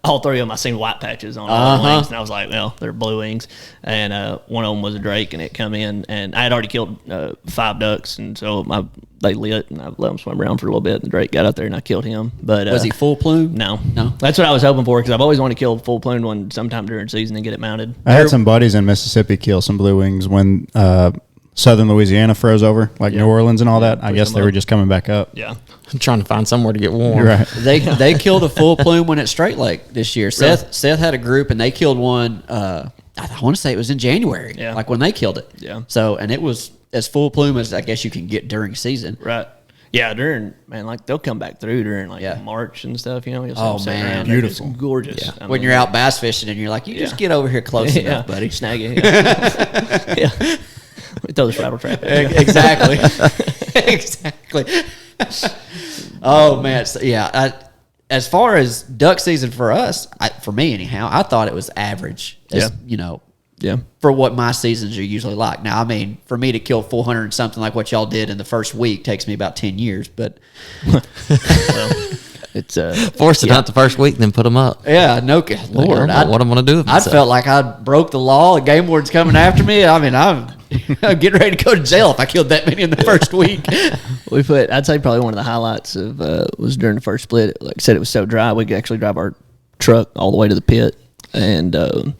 S4: all 3 of them, I seen white patches on all the wings, and I was like, well, they're blue wings. And one of them was a drake, and it come in, and I had already killed 5 ducks, and so they lit, and I let them swim around for a little bit, and the drake got out there, and I killed him. But
S2: was he full plume?
S4: No. That's what I was hoping for, because I've always wanted to kill a full plumed one sometime during season and get it mounted.
S1: I had some buddies in Mississippi kill some blue wings when southern Louisiana froze over, like New Orleans and all that. I guess they were just coming back up.
S4: Yeah.
S3: I'm trying to find somewhere to get warm.
S1: You're right.
S2: They killed a full plume one at Straight Lake this year.
S4: Really?
S2: Seth had a group and they killed one. I want to say it was in January.
S4: Yeah.
S2: Like when they killed it.
S4: Yeah.
S2: So and it was as full plume as I guess you can get during season.
S4: Right. Yeah, like they'll come back through during like March and stuff, you know. You'll see them sitting around.
S1: Beautiful.
S4: They're just gorgeous.
S2: Yeah. When you're out bass fishing and you're like, you just get over here close enough, buddy.
S4: Snag it. Yeah. We throw this rattle trap.
S2: Exactly. Exactly. Oh man, so, as far as duck season for us, for me anyhow, I thought it was average. You know, for what my seasons are usually like. Now, I mean, for me to kill 400 and something like what y'all did in the first week takes me about 10 years. But
S4: well, it's
S3: force it out the first week, then put them up.
S2: Yeah, no, Lord,
S3: what I'm going to do with
S2: I felt like I broke the law. The game ward's coming after me. I mean, I'm getting ready to go to jail if I killed that many in the first week.
S4: I'd say probably one of the highlights of was during the first split. Like I said, it was so dry we could actually drive our truck all the way to the pit. And a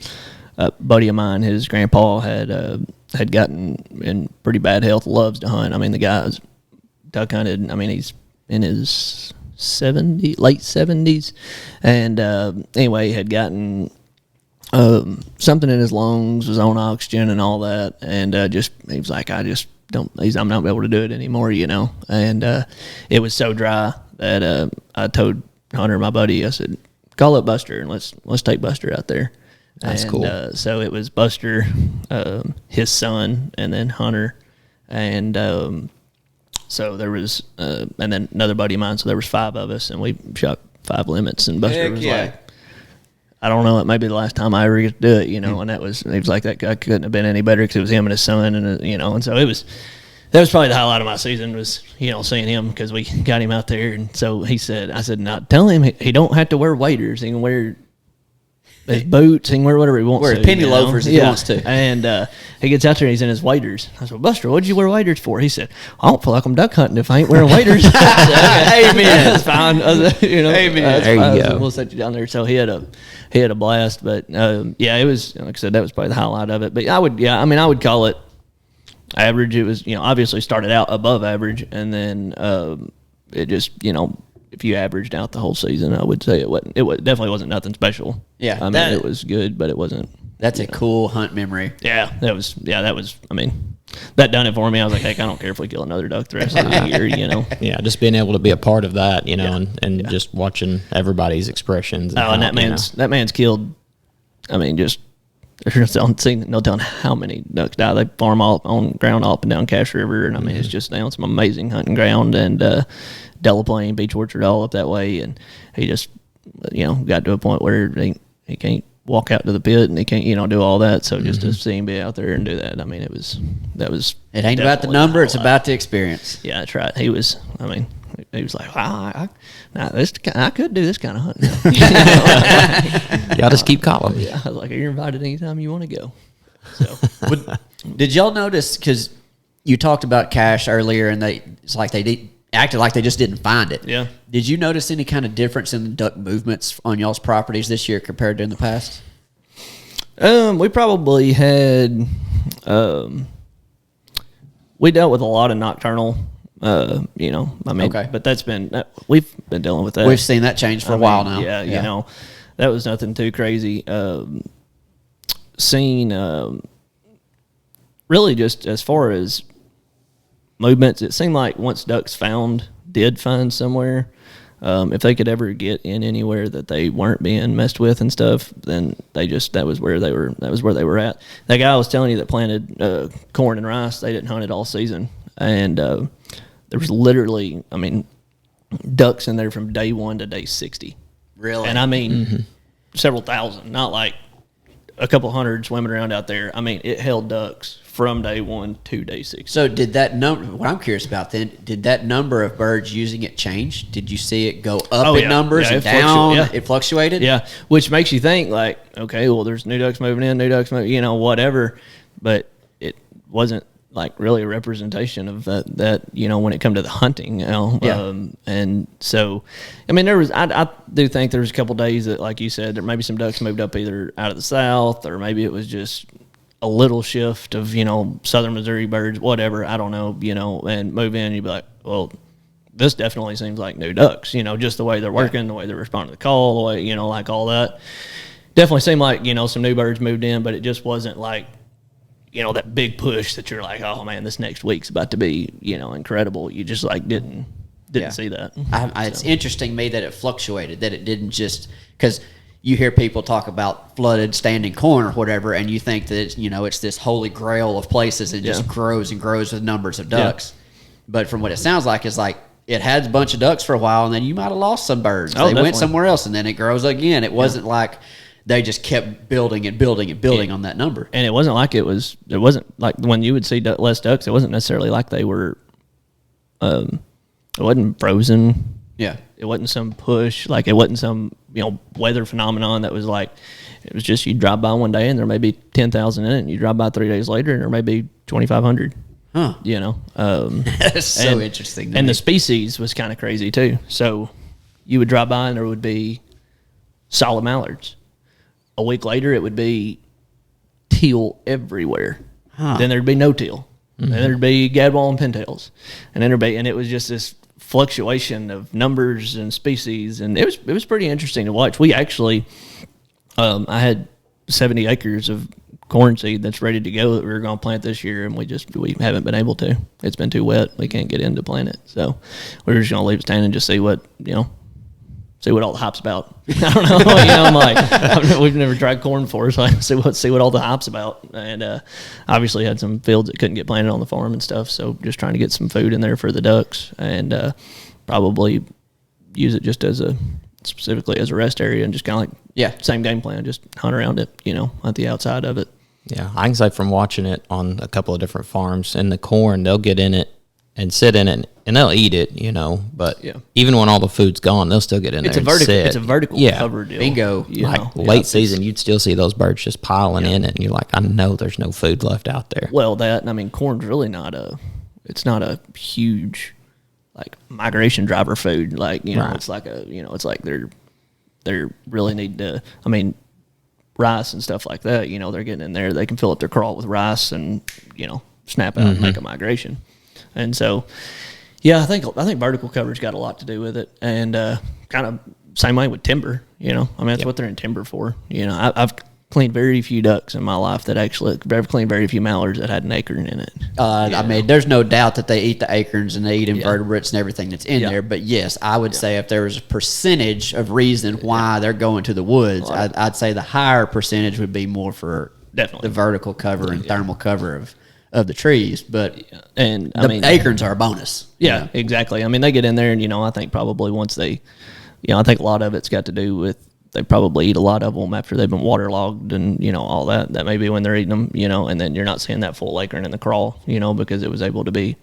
S4: buddy of mine, his grandpa had gotten in pretty bad health, loves to hunt. I mean, the guy's duck hunted. I mean, he's in his late 70s, and anyway, had gotten something in his lungs, was on oxygen and all that, and he was like, I'm not able to do it anymore, you know. And it was so dry that I told Hunter, my buddy, I said, call up Buster and let's take Buster out there.
S3: That's cool.
S4: So it was Buster, his son, and then Hunter, and so there was, and then another buddy of mine. So there was 5 of us, and we shot 5 limits. And Buster was like, I don't know, it may be the last time I ever get to do it, you know. And he was like, that guy couldn't have been any better because it was him and his son, and you know. And so that was probably the highlight of my season was, you know, seeing him because we got him out there. And so I said, now tell him he don't have to wear waders. He can wear his boots. He can wear whatever he wants to.
S2: Wear penny loafers if he wants to.
S4: And he gets out there and he's in his waders. I said, Buster, what'd you wear waders for? He said, I don't feel like I'm duck hunting if I ain't wearing waders. Amen. That's fine. You know,
S2: Amen.
S3: There you go.
S4: We'll set you down there. So he had a blast. But yeah, it was, like I said, that was probably the highlight of it. But I would call it average. It was, you know, obviously started out above average, and then it just, you know, if you averaged out the whole season, I would say it definitely wasn't nothing special.
S2: Yeah,
S4: I mean, it was good, but it wasn't.
S2: That's a cool hunt memory.
S4: Yeah, that was. I mean, that done it for me. I was like, heck, I don't care if we kill another duck the rest of the year, you know.
S3: Yeah, just being able to be a part of that, you know, and just watching everybody's expressions.
S4: And that man's killed. I mean, just there's no telling how many ducks die. They farm all on ground all up and down Cache River, and I mean, it's just down some amazing hunting ground, and Delaplane, Beach Orchard, all up that way. And he just, you know, got to a point where he can't walk out to the pit, and he can't, you know, do all that. So just to see him be out there and do that, I mean, it ain't
S2: about the number, it's about the experience.
S4: Yeah, that's right. He was like, wow, I could do this kind of hunting.
S3: Y'all just keep calling me.
S4: Yeah, I was like, you're invited anytime you want to go. So,
S2: Did y'all notice, because you talked about Cache earlier, and it's like they acted like they just didn't find it.
S4: Yeah.
S2: Did you notice any kind of difference in the duck movements on y'all's properties this year compared to in the past?
S4: We probably had, we dealt with a lot of nocturnal. You know, I mean,
S2: okay.
S4: But we've been dealing with that.
S2: We've seen that change for a while now.
S4: Yeah, you know, that was nothing too crazy. Really just as far as movements, it seemed like once ducks did find somewhere, if they could ever get in anywhere that they weren't being messed with and stuff, then that was where they were at. That guy I was telling you that planted corn and rice, they didn't hunt it all season. And there was literally, I mean, ducks in there from day 1 to day 60.
S2: Really?
S4: And I mean, several thousand, not like a couple hundred swimming around out there. I mean, it held ducks from day 1 to day 60.
S2: So did that number, what I'm curious about then, did that number of birds using it change? Did you see it go up in numbers and down? It fluctuated?
S4: Yeah, which makes you think like, okay, well, there's new ducks moving in, you know, whatever. But it wasn't like really a representation of that, you know, when it come to the hunting, you know.
S2: Yeah.
S4: And so, I mean, I do think there was a couple days that, like you said, there maybe some ducks moved up either out of the south, or maybe it was just a little shift of, you know, southern Missouri birds, whatever, I don't know, you know, and move in and you'd be like, well, this definitely seems like new ducks, you know, just the way they're working, the way they're responding to the call, the way, you know, like all that. Definitely seemed like, you know, some new birds moved in, but it just wasn't like, you know, that big push that you're like, oh man, this next week's about to be, you know, incredible. You just like didn't see that.
S2: It's interesting to me that it fluctuated, that it didn't just, because you hear people talk about flooded standing corn or whatever, and you think that it's, you know, it's this holy grail of places. It just grows and grows with numbers of ducks. But from what it sounds like, is like it had a bunch of ducks for a while, and then you might have lost some birds. They
S4: definitely
S2: went somewhere else, and then it grows again. It wasn't like they just kept building and building and building on that number.
S4: And it wasn't like it wasn't like when you would see less ducks, it wasn't necessarily like they were, it wasn't frozen.
S2: Yeah.
S4: It wasn't some push, like it wasn't some, you know, weather phenomenon that was like, it was just you drive by one day and there may be 10,000 in it, and you drive by 3 days later and there may be 2,500.
S2: Huh.
S4: You know?
S2: That's so interesting.
S4: And the species was kind of crazy too. So you would drive by and there would be solid mallards. A week later, it would be teal everywhere.
S2: Huh.
S4: Then there'd be no teal. Mm-hmm. Then there'd be gadwall and pintails. And then and it was just this fluctuation of numbers and species, and it was pretty interesting to watch. We actually, I had 70 acres of corn seed that's ready to go that we were going to plant this year, and we haven't been able to. It's been too wet. We can't get in to plant it, so we're just going to leave it standing and just see see what all the hype's about. I don't know. I'm like, we've never tried corn before, so I see what all the hype's about. And obviously had some fields that couldn't get planted on the farm and stuff, so just trying to get some food in there for the ducks, and probably use it just specifically as a rest area, and just kind of like same game plan, just hunt around it, at the outside of it.
S3: Yeah, I can say from watching it on a couple of different farms, in the corn, they'll get in it and sit in it, and they'll eat it, but even when all the food's gone, they'll still get in there and sit.
S4: It's a vertical cover deal.
S2: Bingo.
S3: Late season, you'd still see those birds just piling in it, and you're like, I know there's no food left out there.
S4: Well, corn's really not a huge, like, migration driver food. Like, it's like it's like they're really need to, rice and stuff like that, they're getting in there, they can fill up their crawl with rice and, snap out and make a migration. And so, I think vertical coverage got a lot to do with it, and kind of same way with timber. That's what they're in timber for. I've cleaned very few ducks in my life that actually. I've cleaned very few mallards that had an acorn in it.
S2: There's no doubt that they eat the acorns and they eat invertebrates and everything that's in there. But yes, I would say if there was a percentage of reason why they're going to the woods, I'd say the higher percentage would be more for
S4: definitely
S2: the vertical cover and thermal cover of the trees, but
S4: the
S2: acorns are a bonus.
S4: Yeah, exactly. They get in there, and I think probably once they, I think a lot of it's got to do with they probably eat a lot of them after they've been waterlogged and all that. That may be when they're eating them, and then you're not seeing that full acorn in the crawl, because it was able to be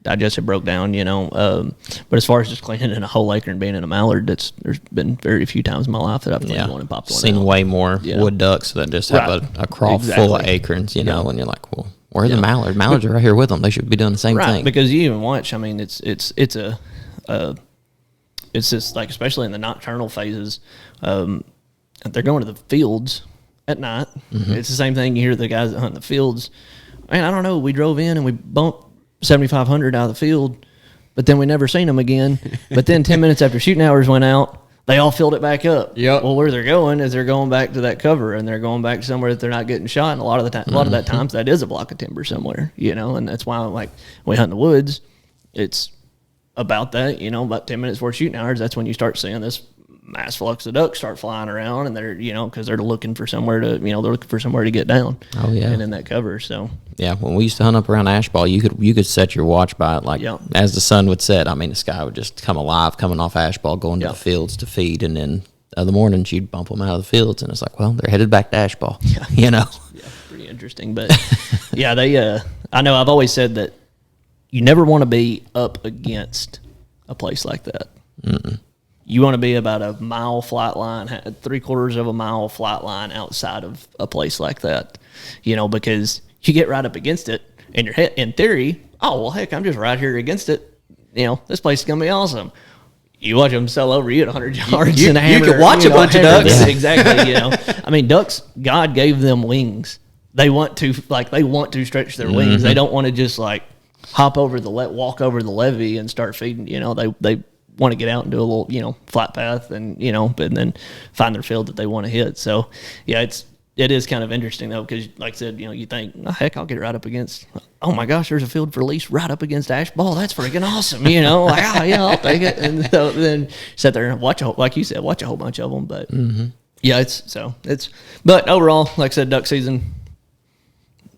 S4: digested, broke down, But as far as just cleaning in a whole acorn being in a mallard, there's been very few times in my life that I've cleaned one and popped one
S3: seen
S4: out.
S3: way more wood ducks that just have a crawl full of acorns, and you're like, well. Where are the mallards? Mallards are right here with them. They should be doing the same thing.
S4: Because you even watch. It's just like, especially in the nocturnal phases, they're going to the fields at night. Mm-hmm. It's the same thing. You hear the guys that hunt in the fields. Man, I don't know. We drove in and we bumped 7,500 out of the field, but then we never seen them again. But then 10 minutes after shooting hours went out, they all filled it back up.
S2: Yep.
S4: Well, where they're going is they're going back to that cover, and they're going back to somewhere that they're not getting shot. And a lot of the time, times that is a block of timber somewhere, And that's why, like, when we hunt in the woods, it's about that, about 10 minutes before shooting hours. That's when you start seeing this mass flux of ducks start flying around, and they're, because they're looking for somewhere to, they're looking for somewhere to get down.
S3: Oh yeah.
S4: And in that cover, so.
S3: Yeah, when we used to hunt up around Ashball, you could set your watch by it, like as the sun would set. The sky would just come alive, coming off Ashball, going to the fields to feed, and then other mornings you'd bump them out of the fields, and it's like, well, they're headed back to Ashball. Yeah,
S4: pretty interesting, but they. I know I've always said that you never want to be up against a place like that. Mm-mm. You want to be about a mile flight line, 3/4 of a mile flight line outside of a place like that, because you get right up against it, and you're in theory, oh, well, heck, I'm just right here against it. This place is going to be awesome. You watch them sell over you at 100 yards and a hammer.
S2: You could watch a bunch of ducks.
S4: Yeah, exactly, ducks, God gave them wings. They want to stretch their wings. They don't want to just, like, walk over the levee and start feeding. They want to get out and do a little, flat path and then find their field that they want to hit. So, yeah, it is kind of interesting, though, because, like I said, you think, oh, heck, I'll get right up against, oh, my gosh, there's a field for lease right up against Ashball. That's freaking awesome, like, I'll take it. And so then sit there and watch a whole bunch of them. But, but overall, like I said, duck season,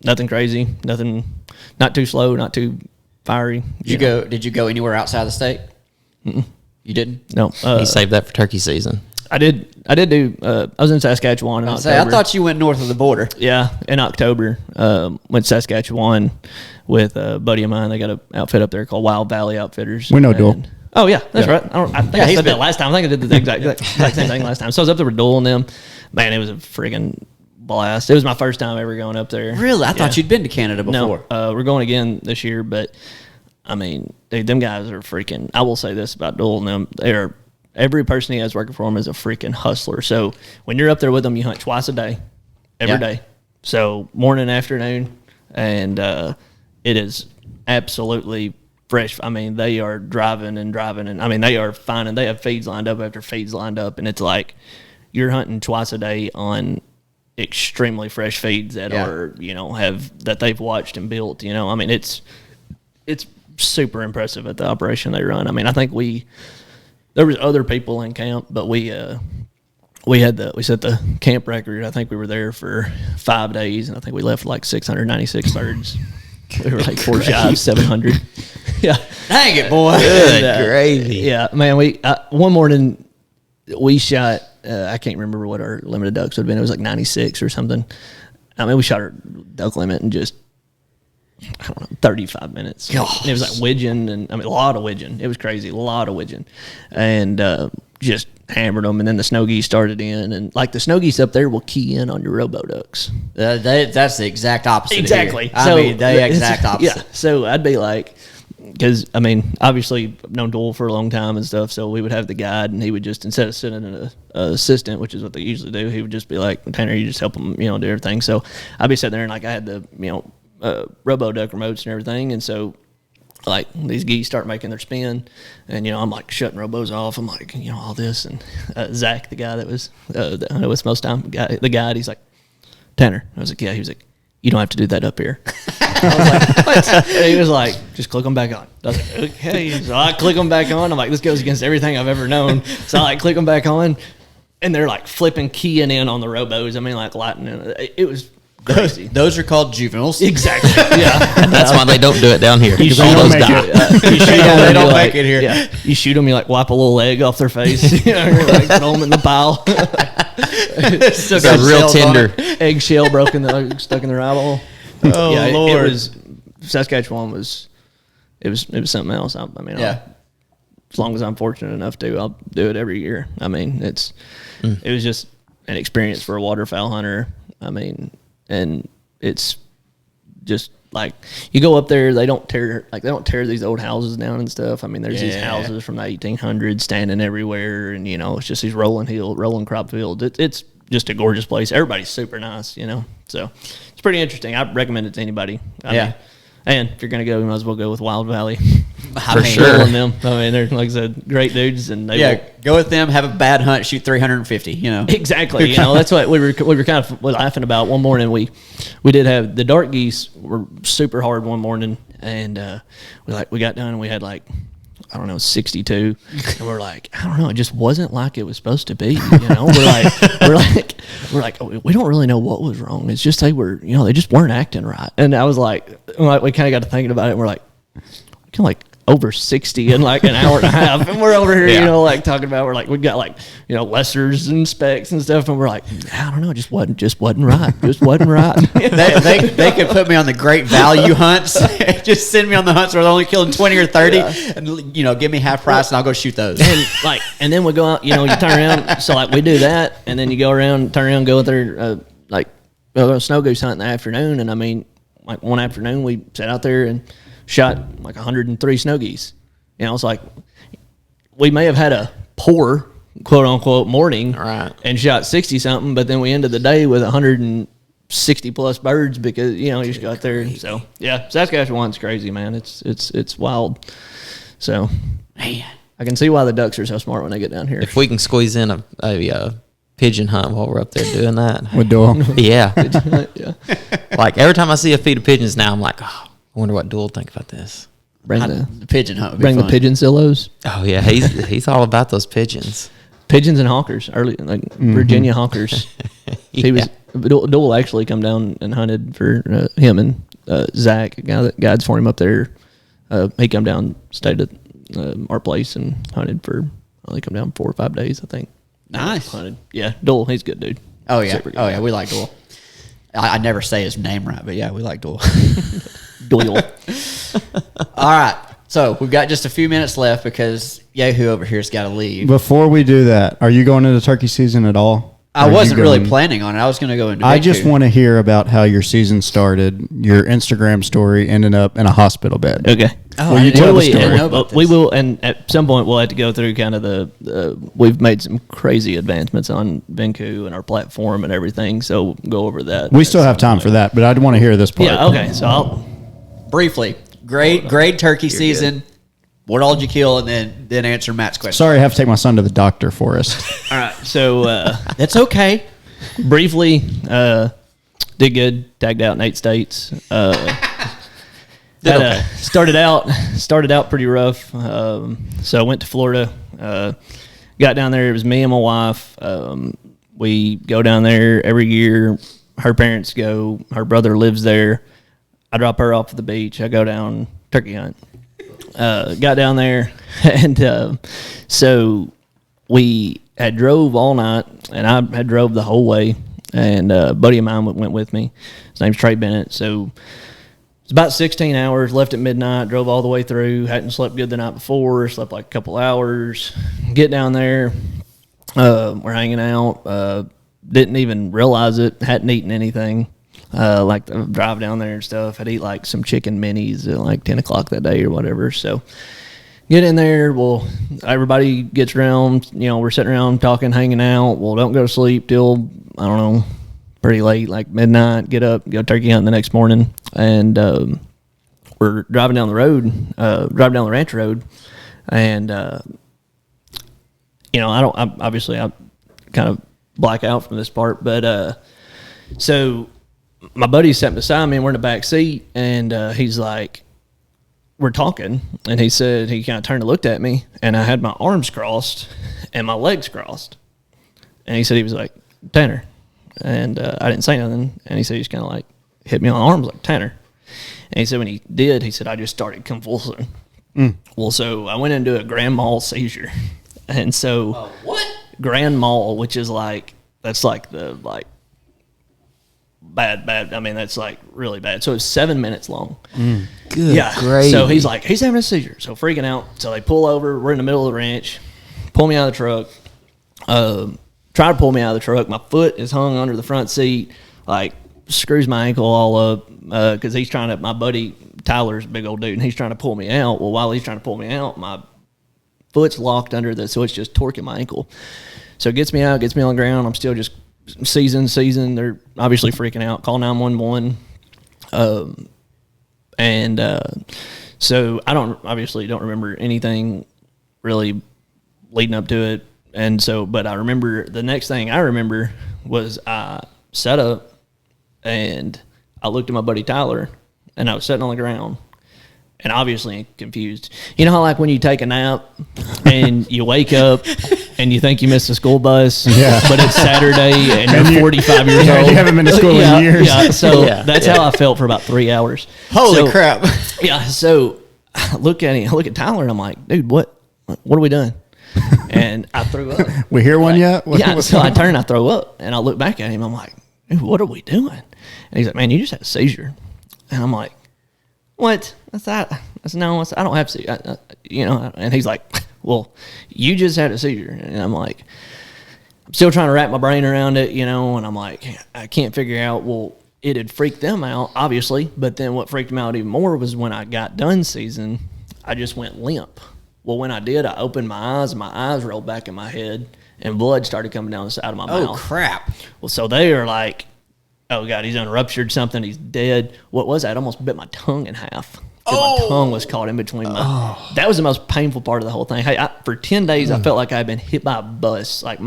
S4: nothing crazy, not too slow, not too fiery.
S2: Did you go anywhere outside the state?
S4: Mm-mm.
S2: You didn't?
S4: No.
S3: He saved that for turkey season.
S4: I did do. I was in Saskatchewan in October.
S2: I thought you went north of the border.
S4: Yeah, in October, went to Saskatchewan with a buddy of mine. They got an outfit up there called Wild Valley Outfitters.
S1: We know Duel.
S4: Oh yeah, that's right. I think I said that last time. I think I did the exact same thing last time. So I was up there with Duel and them. Man, it was a friggin' blast. It was my first time ever going up there.
S2: Really? I thought you'd been to Canada before.
S4: No, we're going again this year, but dude, them guys are freaking. I will say this about Duel and them: they are. Every person he has working for him is a freaking hustler. So when you're up there with them, you hunt twice a day, every day. So morning and afternoon, and it is absolutely fresh. They are driving, and they are finding. They have feeds lined up after feeds lined up, and it's like you're hunting twice a day on extremely fresh feeds that are that they've watched and built. It's super impressive at the operation they run. I think there was other people in camp, but we set the camp record. I think we were there for 5 days, and I think we left like 696 birds. We were like 4 shy of 700. Yeah,
S2: dang it, boy.
S3: Good gravy.
S4: Yeah, man. We one morning we shot. I can't remember what our limited ducks would have been. It was like 96 or something. I mean, we shot our duck limit in just, I don't know, 35 minutes. And it was like widgeon, and I mean, a lot of widgeon. It was crazy, a lot of widgeon. And just hammered them. And then the snow geese started in. And like the snow geese up there will key in on your robo ducks.
S2: That's the exact opposite.
S4: Exactly.
S2: I mean, the exact opposite.
S4: Yeah. So I'd be like, because, I mean, obviously, I've known Doyle for a long time and stuff, so we would have the guide, and he would just, instead of sending an assistant, which is what they usually do, he would just be like, Tanner, you just help them, do everything. So I'd be sitting there, and, like, I had the, robo-duck remotes and everything, and so, like, these geese start making their spin, and, I'm, like, shutting robos off. I'm like, all this, and Zach, the guy that was with most time, the guide, he's like, Tanner. I was like, yeah. He was like, you don't have to do that up here. I was like, what? And he was like, just click them back on. I was like, okay. So I click them back on. I'm like, this goes against everything I've ever known. So I like click them back on, and they're like flipping, keying in on the robos. I mean, like lightning. It was crazy.
S2: Those are called juveniles.
S4: Exactly. Yeah.
S3: That's why they don't do it down here.
S4: You shoot
S3: All
S4: them,
S3: those die.
S2: They don't make it here.
S4: Yeah. You shoot them, you like wipe a little leg off their face. You're like throw them in the pile.
S2: Still
S3: It's
S2: got
S3: real
S2: shells on
S3: tender.
S2: it.
S4: Eggshell broken, stuck in their eyeball.
S2: Oh,
S4: yeah,
S2: Lord.
S4: It was Saskatchewan was something else. I mean,
S2: Yeah.
S4: as long as I'm fortunate enough to, I'll do it every year. I mean, it was just an experience for a waterfowl hunter. I mean, and it's just like you go up there, they don't tear these old houses down and stuff. I mean, there's these houses from the 1800s standing everywhere, and it's just these rolling crop fields. It's just a gorgeous place. Everybody's super nice, So it's pretty interesting. I recommend it to anybody. I mean, and if you're gonna go, you might as well go with Wild Valley.
S3: For sure.
S4: Doyle and them. I mean, they're like I said, great dudes, and they will,
S2: Go with them. Have a bad hunt. Shoot 350.
S4: exactly. That's what we were kind of laughing about one morning. We did have the dark geese were super hard one morning, and we got done and we had like, I don't know, 62, and we're like, I don't know, it just wasn't like it was supposed to be. We're like, we don't really know what was wrong. It's just they just weren't acting right. And I was like we kind of got to thinking about it. And we're like, over 60 in like an hour and a half, and we're over here, like talking about, we got like, lessers and specs and stuff, and we're like, I don't know, it just wasn't right.
S2: they could put me on the great value hunts. Just send me on the hunts where they're only killing 20 or 30, and give me half price, and I'll go shoot those.
S4: And then we go out, you turn around. So like we do that, and then you go around, turn around, go out there, we'll go snow goose hunt in the afternoon, and I mean, like one afternoon we sat out there and shot like 103 snow geese. It's like we may have had a poor quote unquote morning,
S3: right,
S4: and shot 60 something, but then we ended the day with 160 plus birds because you just got there. So yeah, Saskatchewan's crazy, man. It's wild. So man, I can see why the ducks are so smart when they get down here.
S3: If we can squeeze in a pigeon hunt while we're up there doing that,
S1: With Doyle.
S3: yeah.
S4: Yeah.
S3: Like every time I see a feed of pigeons now, I'm like, oh, I wonder what Doyle will think about this.
S4: Bring
S2: The pigeon hunt would be
S4: bring
S2: fun.
S4: the pigeon silos.
S3: Oh yeah, he's all about those pigeons.
S4: Pigeons and hawkers, early like Virginia hawkers. He was Doyle actually come down and hunted for him and Zach, a guy that guides for him up there. He come down, stayed at our place and hunted for. He come down 4 or 5 days, I think.
S2: Nice.
S4: Hunted. Yeah, Doyle, he's a good dude.
S2: Oh yeah.
S4: Super good
S2: Oh
S4: guy.
S2: yeah. We like Doyle. I never say his name right, but yeah, we like Doyle.
S4: Doyle.
S2: All right. So we've got just a few minutes left because Yahoo over here's got to leave.
S1: Before we do that, are you going into turkey season at all?
S2: I
S1: Are you
S2: wasn't really
S1: going-
S2: planning on it. I was going to go into
S1: I
S2: big
S1: just
S2: two.
S1: want to hear about how your season started. Your Instagram story ended up in a hospital bed.
S4: Okay.
S2: Oh,
S1: Will
S2: I
S1: you
S2: didn't
S1: tell
S2: know
S1: the
S2: we-
S1: story?
S2: I didn't know about
S4: We
S2: this.
S4: will, and at some point we'll have to go through kind of the we've made some crazy advancements on Venku and our platform and everything, so we'll go over that.
S1: We still have time for that, but I'd want to hear this part.
S4: Yeah, okay. So I'll
S2: Briefly, grade turkey season. What all did you kill? And then answer Matt's question.
S1: Sorry, I have to take my son to the doctor for us.
S4: all right. So
S2: That's okay.
S4: briefly, did good, tagged out in 8 states.
S2: Did okay.
S4: Started out pretty rough. So I went to Florida Got down there. It was me and my wife. We go down there every year. Her parents go. Her brother lives there. I drop her off at the beach. I go down turkey hunt. Got down there, and so we had drove all night, and I had drove the whole way. And a buddy of mine went with me. His name's Trey Bennett. So it's about 16 hours, left at midnight, drove all the way through, hadn't slept good the night before, slept like a couple hours. Get down there, we're hanging out, didn't even realize it, hadn't eaten anything. Like the drive down there and stuff, I'd eat like some chicken minis at like 10 o'clock that day or whatever. So get in there, well, everybody gets around, we're sitting around talking, hanging out. Well, don't go to sleep till, I don't know, pretty late, like midnight, get up, go turkey hunting the next morning. And we're driving down the road, driving down the ranch road. And, I kind of black out from this part. But so my buddy's sitting beside me, and we're in the back seat. And he's like, we're talking. And he said, he kind of turned and looked at me. And I had my arms crossed and my legs crossed. And he said, he was like, Tanner. And I didn't say nothing. And he said, he just kind of like hit me on the arms like, Tanner. And he said, when he did, he said, I just started convulsing. Well, so I went into a grand mal seizure. And so
S2: what?
S4: Grand mal, which is like, that's like the like bad. I mean, that's like really bad. So it's 7 minutes long.
S3: Good. Yeah. Great.
S4: So he's like, he's having a seizure. So freaking out. So they pull over. We're in the middle of the ranch. Pull me out of the truck. Try to pull me out of the truck. My foot is hung under the front seat. Like, screws my ankle all up because he's trying to, my buddy Tyler's a big old dude, and he's trying to pull me out. Well, while he's trying to pull me out, my foot's locked under the, so it's just torquing my ankle. So it gets me out, gets me on the ground. I'm still just seasoned. They're obviously freaking out. Call 911. So I don't remember anything really leading up to it. And so, but I remember the next thing I remember was I sat up and I looked at my buddy Tyler, and I was sitting on the ground and obviously confused. You know how like when you take a nap and you wake up and you think you missed a school bus, but it's Saturday and you're 45 years old.
S1: You haven't been to school in years.
S4: Yeah, so that's how I felt for about 3 hours.
S2: Holy crap.
S4: Yeah, so I look at Tyler and I'm like, dude, what are we doing? And I threw up.
S1: We hear one yet?
S4: So I turn and I throw up, and I look back at him. I'm like, dude, what are we doing? And he's like, man, you just had a seizure. And I'm like, what? I said, I don't have seizure. And he's like, well, you just had a seizure. And I'm like, I'm still trying to wrap my brain around it, and I'm like, I can't figure out, well, it had freaked them out, obviously. But then what freaked them out even more was when I got done season, I just went limp. Well, when I did, I opened my eyes, and my eyes rolled back in my head, and blood started coming down the side of my mouth.
S2: Oh, crap.
S4: Well, so they are like, oh, God, he's done ruptured something. He's dead. What was that? I almost bit my tongue in half. My tongue was caught in between my... That was the most painful part of the whole thing. Hey, for 10 days, I felt like I had been hit by a bus. Like,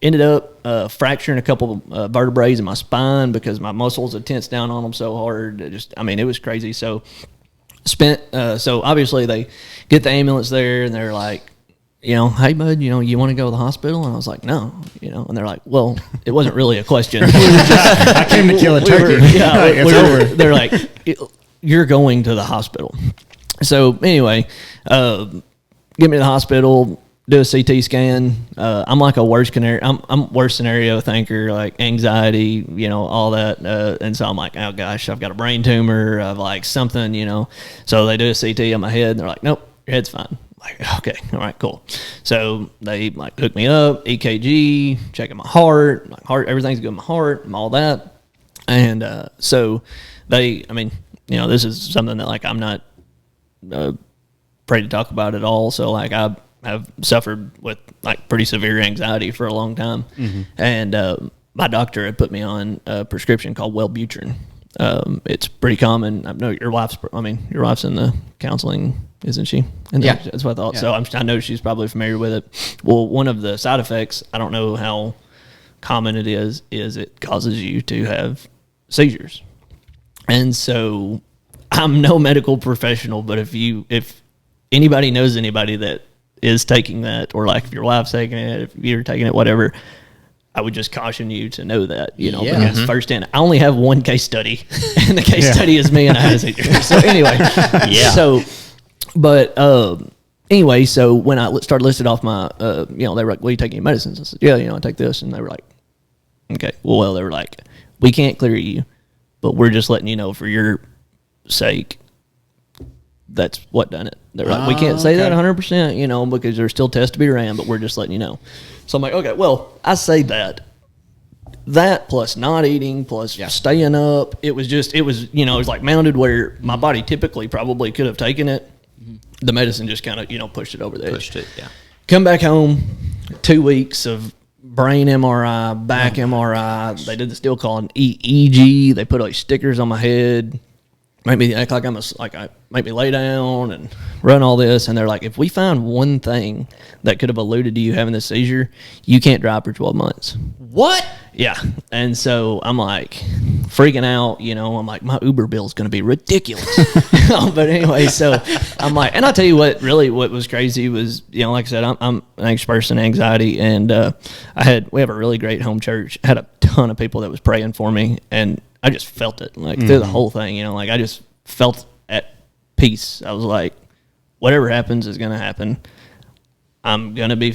S4: ended up fracturing a couple of vertebrae in my spine because my muscles had tensed down on them so hard. It was crazy. So... so obviously they get the ambulance there, and they're like, hey bud, you want to go to the hospital? And I was like, no, and they're like, well, it wasn't really a question.
S1: I came to kill a turkey. It's over.
S4: They're like, you're going to the hospital. So anyway, get me to the hospital, do a CT scan. I'm like a worst scenario thinker, like anxiety, all that. And so I'm like, oh gosh, I've got a brain tumor, I've like something, So they do a CT on my head, and they're like, nope, your head's fine. I'm like, okay, all right, cool. So they like hook me up, EKG, checking my heart, everything's good in my heart, and all that. And so this is something that like I'm not afraid to talk about at all. So like I've suffered with like pretty severe anxiety for a long time. And my doctor had put me on a prescription called Wellbutrin. It's pretty common. I know your wife's in the counseling, isn't she? And
S2: yeah,
S4: that's what I thought. Yeah. So I know she's probably familiar with it. Well, one of the side effects, I don't know how common it is it causes you to have seizures. And so I'm no medical professional, but if anybody knows anybody that is taking that, or like if your wife's taking it, if you're taking it, whatever, I would just caution you to know that, because firsthand, I only have one case study, and the case study is me and I had a seizure. So anyway, So, but anyway, so when I started listed off my, they were like, "Well, you take any medicines?" I said, "Yeah, I take this," and they were like, "Okay, well, they were like, we can't clear you, but we're just letting you know for your sake." That's what done it. They're like, we can't say that 100%, because there's still tests to be ran, but we're just letting you know. So I'm like, okay, well, I say that plus not eating, plus staying up. It was like mounted where my body typically probably could have taken it. The medicine just kind of, pushed it over the edge.
S3: Pushed it, yeah.
S4: Come back home, 2 weeks of brain MRI, back MRI. They did the still called EEG. They put like stickers on my head. Make me act like I make me lay down and run all this, and they're like, if we find one thing that could have alluded to you having this seizure, you can't drive for 12 months.
S2: What?
S4: Yeah. And so I'm like freaking out, I'm like, my Uber bill is going to be ridiculous. But anyway, so I'm like, and I'll tell you what was crazy was, like I said, I'm an anxious person, anxiety, and we have a really great home church. I had a ton of people that was praying for me, and I just felt it through the whole thing, I just felt at peace. I was like, whatever happens is going to happen. I'm going to be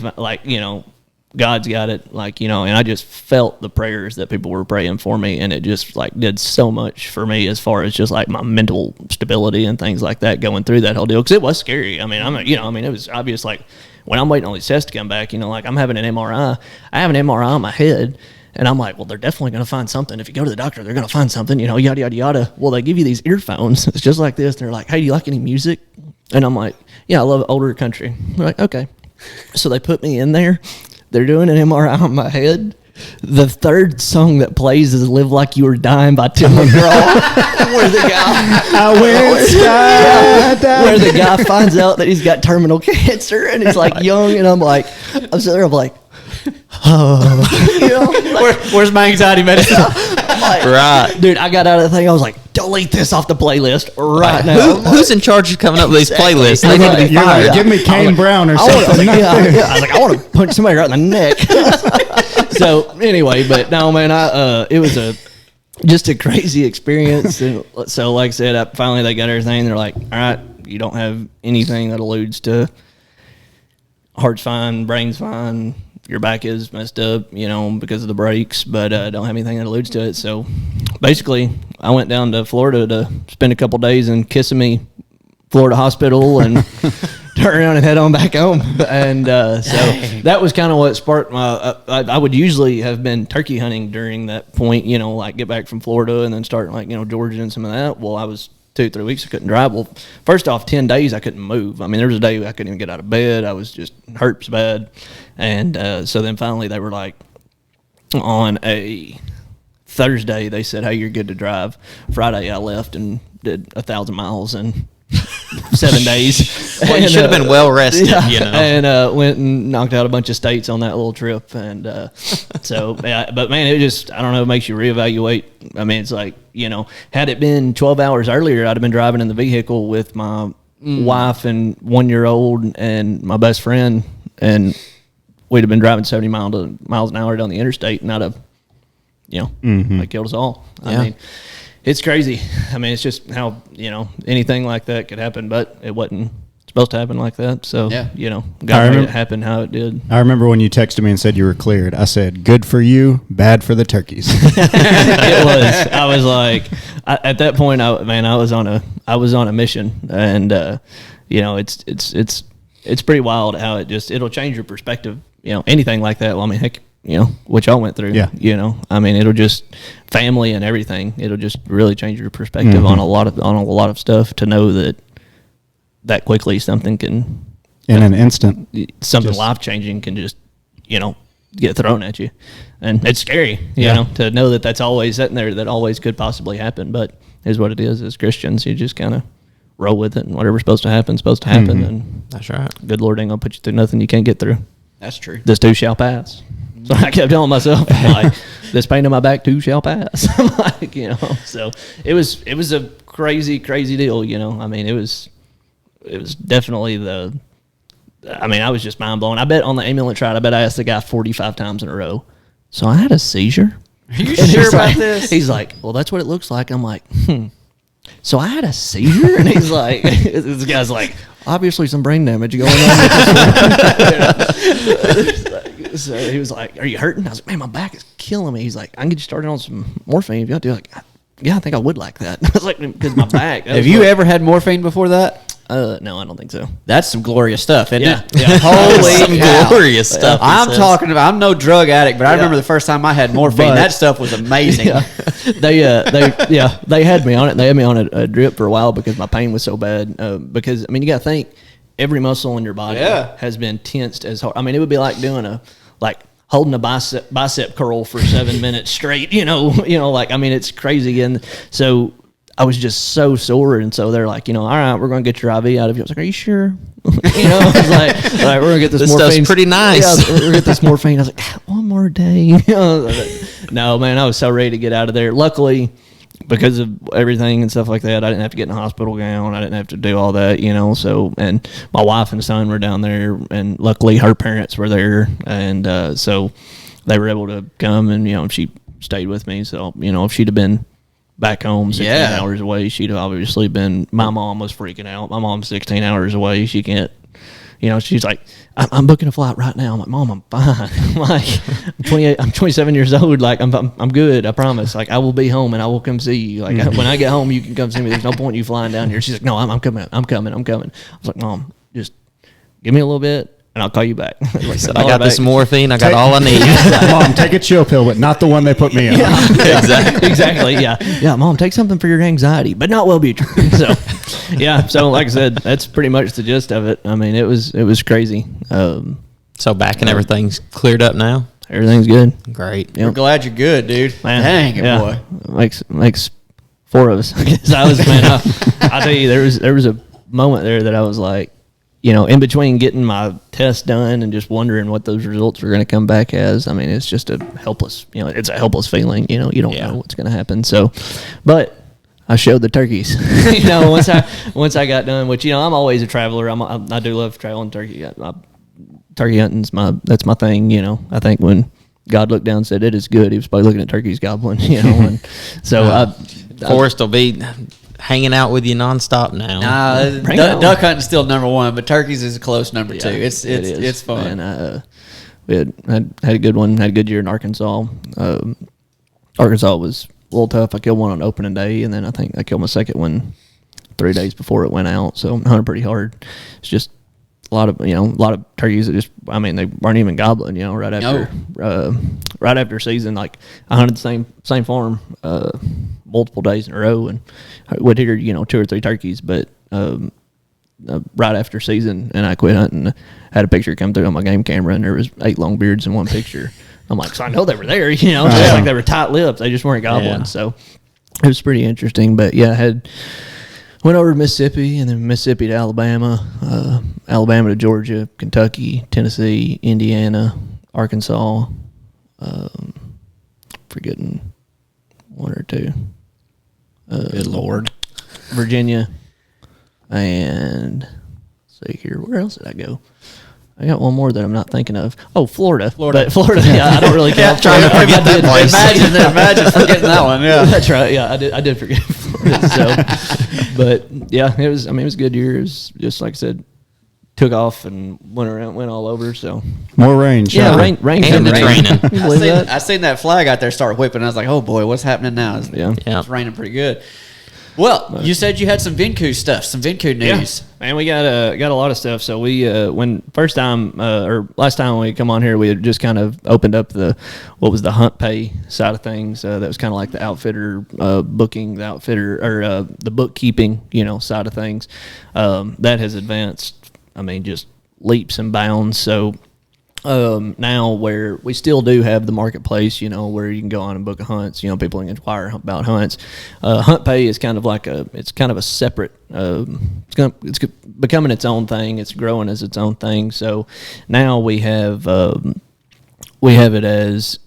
S4: God's got it, and I just felt the prayers that people were praying for me, and it just did so much for me as far as just my mental stability and things like that going through that whole deal. Cause it was scary. I mean, it was obvious. When I'm waiting on these tests to come back, I'm having an MRI, I have an MRI on my head. And I'm like, well, they're definitely going to find something. If you go to the doctor, they're going to find something, yada, yada, yada. Well, they give you these earphones. It's just like this. They're like, hey, do you like any music? And I'm like, yeah, I love older country. They're like, okay. So they put me in there. They're doing an MRI on my head. The third song that plays is "Live Like You Were Dying" by Tim McGraw, where the guy finds out that he's got terminal cancer and he's young, and I'm sitting there, I'm like, oh,
S2: where's my anxiety medicine?
S3: Right,
S4: dude. I got out of the thing. I was like, delete this off the playlist right now.
S3: Who's in charge of coming up with these playlists? They need to be fired.
S1: Give me Kane Brown or something.
S4: I was like, I want to punch somebody right in the neck. So anyway, but no, man, it was just a crazy experience. And so, like I said, finally they got everything. They're like, all right, you don't have anything that alludes to heart's fine, brain's fine. Your back is messed up, because of the brakes, but don't have anything that alludes to it. So basically, I went down to Florida to spend a couple days in Kissimmee, Florida hospital, and turn around and head on back home. And so that was kind of what sparked my. I would usually have been turkey hunting during that point, get back from Florida and then start Georgia and some of that. Well, I was 2-3 weeks I couldn't drive. Well, first off, 10 days I couldn't move. I mean, there was a day I couldn't even get out of bed. I was just hurts bad. And so then finally they were like, on a Thursday, they said, hey, you're good to drive. Friday I left and did 1,000 miles in 7 days.
S3: Well, you should have been well rested,
S4: And went and knocked out a bunch of states on that little trip. And so, yeah, but man, it just, I don't know, it makes you reevaluate. I mean, it's like, had it been 12 hours earlier, I'd have been driving in the vehicle with my wife and 1-year-old and my best friend, and we'd have been driving 70 miles an hour down the interstate, and I'd have, like killed us all.
S3: Yeah.
S4: I mean, it's crazy. I mean, it's just how, anything like that could happen, but it wasn't supposed to happen like that. So, God made it happen how it did.
S1: I remember when you texted me and said you were cleared. I said, good for you, bad for the turkeys.
S4: It was. I was like, at that point, I was on a mission, and it's pretty wild how it'll change your perspective. Anything like that. Well, I mean, heck, what y'all went through.
S1: Yeah.
S4: I mean, it'll just family and everything. It'll just really change your perspective on a lot of stuff, to know that quickly something can,
S1: in an instant,
S4: something life changing can just, get thrown at you, and it's scary, to know that that's always sitting there, that always could possibly happen. But is what it is. As Christians, you just kind of roll with it, and whatever's supposed to happen, and
S3: that's right.
S4: Good Lord ain't gonna put you through nothing you can't get through.
S2: That's true.
S4: This too shall pass. So I kept telling myself, this pain in my back too shall pass. So it was a crazy, crazy deal. I mean, it was definitely the I mean, I was just mind blown. I bet on the ambulance ride, I asked the guy 45 times in a row. So I had a seizure.
S2: Are you sure about this?
S4: He's like, well, that's what it looks like. I'm like, So I had a seizure? And he's like, this guy's like, obviously some brain damage going on. So he was like, are you hurting? I was like, man, my back is killing me. He's like, I can get you started on some morphine if you want to. Like, yeah, I think I would like that. I was like, because my back.
S2: Have you ever had morphine before that?
S4: No, I don't think so.
S2: That's some glorious stuff, isn't it?
S4: Yeah.
S2: Holy
S3: Some
S2: cow.
S3: glorious stuff. he
S2: I'm
S3: says.
S2: talking about. I'm no drug addict, but I remember the first time I had morphine.
S4: But-
S2: that stuff was amazing.
S4: They had me on it. They had me on a drip for a while because my pain was so bad. Because I mean, you got to think every muscle in your body has been tensed as hard. I mean, it would be like doing holding a bicep curl for 7 minutes straight. You know, like I mean, it's crazy. And so I was just so sore, and so they're like, all right, we're going to get your IV out of you. I was like, are you sure? I was like, all right, we're going to get this morphine.
S3: Stuff's pretty nice.
S4: Yeah, we're going to get this morphine. I was like, one more day. No, man, I was so ready to get out of there. Luckily, because of everything and stuff like that, I didn't have to get in a hospital gown. I didn't have to do all that, So, and my wife and son were down there, and luckily her parents were there, and so they were able to come, and she stayed with me. So, if she'd have been back home 16 hours away, she'd have obviously been. My mom was freaking out. My mom's 16 hours away. She can't. She's like, I'm booking a flight right now. I'm like, Mom, I'm fine. I'm like, I'm 28. I'm 27 years old. Like, I'm good. I promise. Like, I will be home and I will come see you. Like, when I get home, you can come see me. There's no point in you flying down here. She's like, no, I'm coming. I'm coming. I was like, Mom, just give me a little bit and I'll call you back.
S3: He said, I got this morphine. I got all I need.
S1: Mom, take a chill pill, but not the one they put me on.
S4: Exactly. Yeah. Mom, take something for your anxiety, but not Wellbutrin. So, yeah. So, like I said, that's pretty much the gist of it. I mean, it was crazy.
S3: So back and everything's cleared up now?
S4: Everything's good.
S3: Great.
S2: We're glad you're good, dude.
S4: Man,
S2: Dang it, boy.
S4: Makes four of us. I guess I tell you, there was a moment there that I was like, in between getting my test done and just wondering what those results were going to come back as. I mean, it's just a helpless, it's a helpless feeling. You don't know what's going to happen. So, but I showed the turkeys. Once I got done, which I'm always a traveler. I do love traveling turkey. Turkey hunting's that's my thing. I think when God looked down and said it is good, he was probably looking at turkeys gobbling. And so
S3: Forrest will be hanging out with you nonstop now.
S2: Duck hunting's still number one, but turkeys is a close number two. It's fun.
S4: And we had a good one. Had a good year in Arkansas. Arkansas was a little tough. I killed one on opening day, and then I think I killed my second one 3 days before it went out. So I hunted pretty hard. It's just a lot of turkeys that just, they weren't even gobbling, right after season. Like I hunted the same farm multiple days in a row and I would hear 2 or 3 turkeys, but right after season, and I quit hunting. Had a picture come through on my game camera and there was 8 longbeards in one picture. I'm like, so I know they were there, just like they were tight lipped, they just weren't gobbling. So it was pretty interesting. But went over to Mississippi, and then Mississippi to Alabama, Alabama to Georgia, Kentucky, Tennessee, Indiana, Arkansas, forgetting 1 or 2.
S3: Good Lord.
S4: Virginia, and let's see here, where else did I go? I got one more that I'm not thinking of. Oh, Florida. But Florida, I don't really care.
S3: Trying to forget that place.
S2: Imagine forgetting that one. Yeah,
S4: that's right. Yeah, I did forget Florida. So, but yeah, it was a good year. It was just like I said, took off and went all over. So
S1: more range.
S4: Yeah,
S1: huh?
S4: rain
S3: And the training.
S2: I seen that flag out there start whipping. I was like, oh boy, what's happening now? It's raining pretty good. Well, you said you had some Vincu stuff, some Vincu news.
S4: Yeah. Man, we got a lot of stuff. So we last time we come on here, we had just kind of opened up the hunt pay side of things. That was kind of like the outfitter booking, the outfitter or the bookkeeping, side of things. That has advanced. Just leaps and bounds. So now where we still do have the marketplace, where you can go on and book a hunts, people can inquire about hunts. Hunt pay is kind of like it's kind of a separate, it's becoming its own thing. It's growing as its own thing. So now we have it as,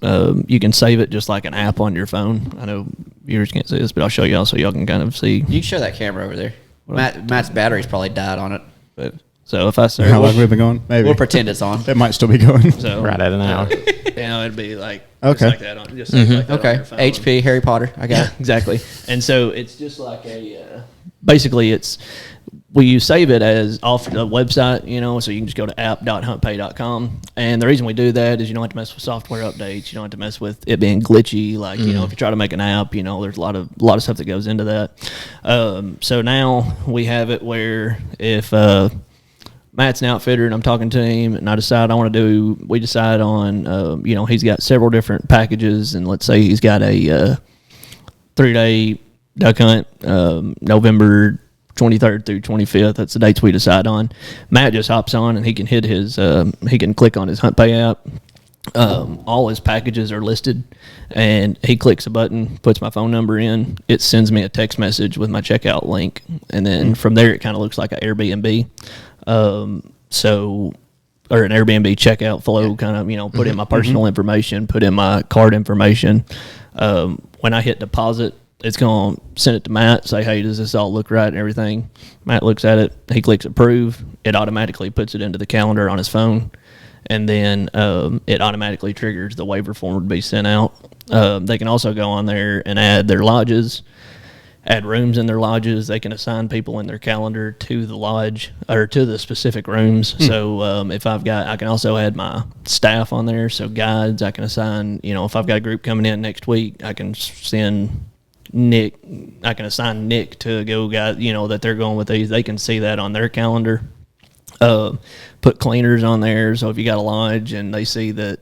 S4: you can save it just like an app on your phone. I know viewers can't see this, but I'll show y'all so y'all can kind of see.
S2: You can show that camera over there. Matt's battery's probably died on it, but
S4: So if I search,
S1: How long have we been going? Maybe
S2: We'll pretend it's on.
S1: it might still be going.
S4: so
S3: Right at an hour.
S4: it'd be like
S1: Okay.
S4: just like that on just like that on
S2: Okay.
S4: your phone.
S2: HP, Harry Potter. I got
S4: Yeah,
S2: it.
S4: exactly. And so it's just like basically we save it as off the website, so you can just go to app.huntpay.com. And the reason we do that is you don't have to mess with software updates. You don't have to mess with it being glitchy. Like, if you try to make an app, there's a lot of stuff that goes into that. So now we have it where if Matt's an outfitter and I'm talking to him and we decide on, he's got several different packages, and let's say he's got a 3-day duck hunt, November 23rd through 25th. That's the dates we decide on. Matt just hops on and he can hit he can click on his Hunt Pay app. All his packages are listed, and he clicks a button, puts my phone number in. It sends me a text message with my checkout link, and then from there it kind of looks like an Airbnb. Or an Airbnb checkout flow, kind of, put in my personal information, put in my card information. When I hit deposit, it's going to send it to Matt, say, hey, does this all look right and everything? Matt looks at it. He clicks approve. It automatically puts it into the calendar on his phone. And then it automatically triggers the waiver form to be sent out. They can also go on there and add their lodges, add rooms in their lodges. They can assign people in their calendar to the lodge or to the specific rooms. So if I can also add my staff on there. So guides, I can assign, if I've got a group coming in next week, I can assign Nick to go guys, that they're going with these. They can see that on their calendar. Put cleaners on there. So if you got a lodge and they see that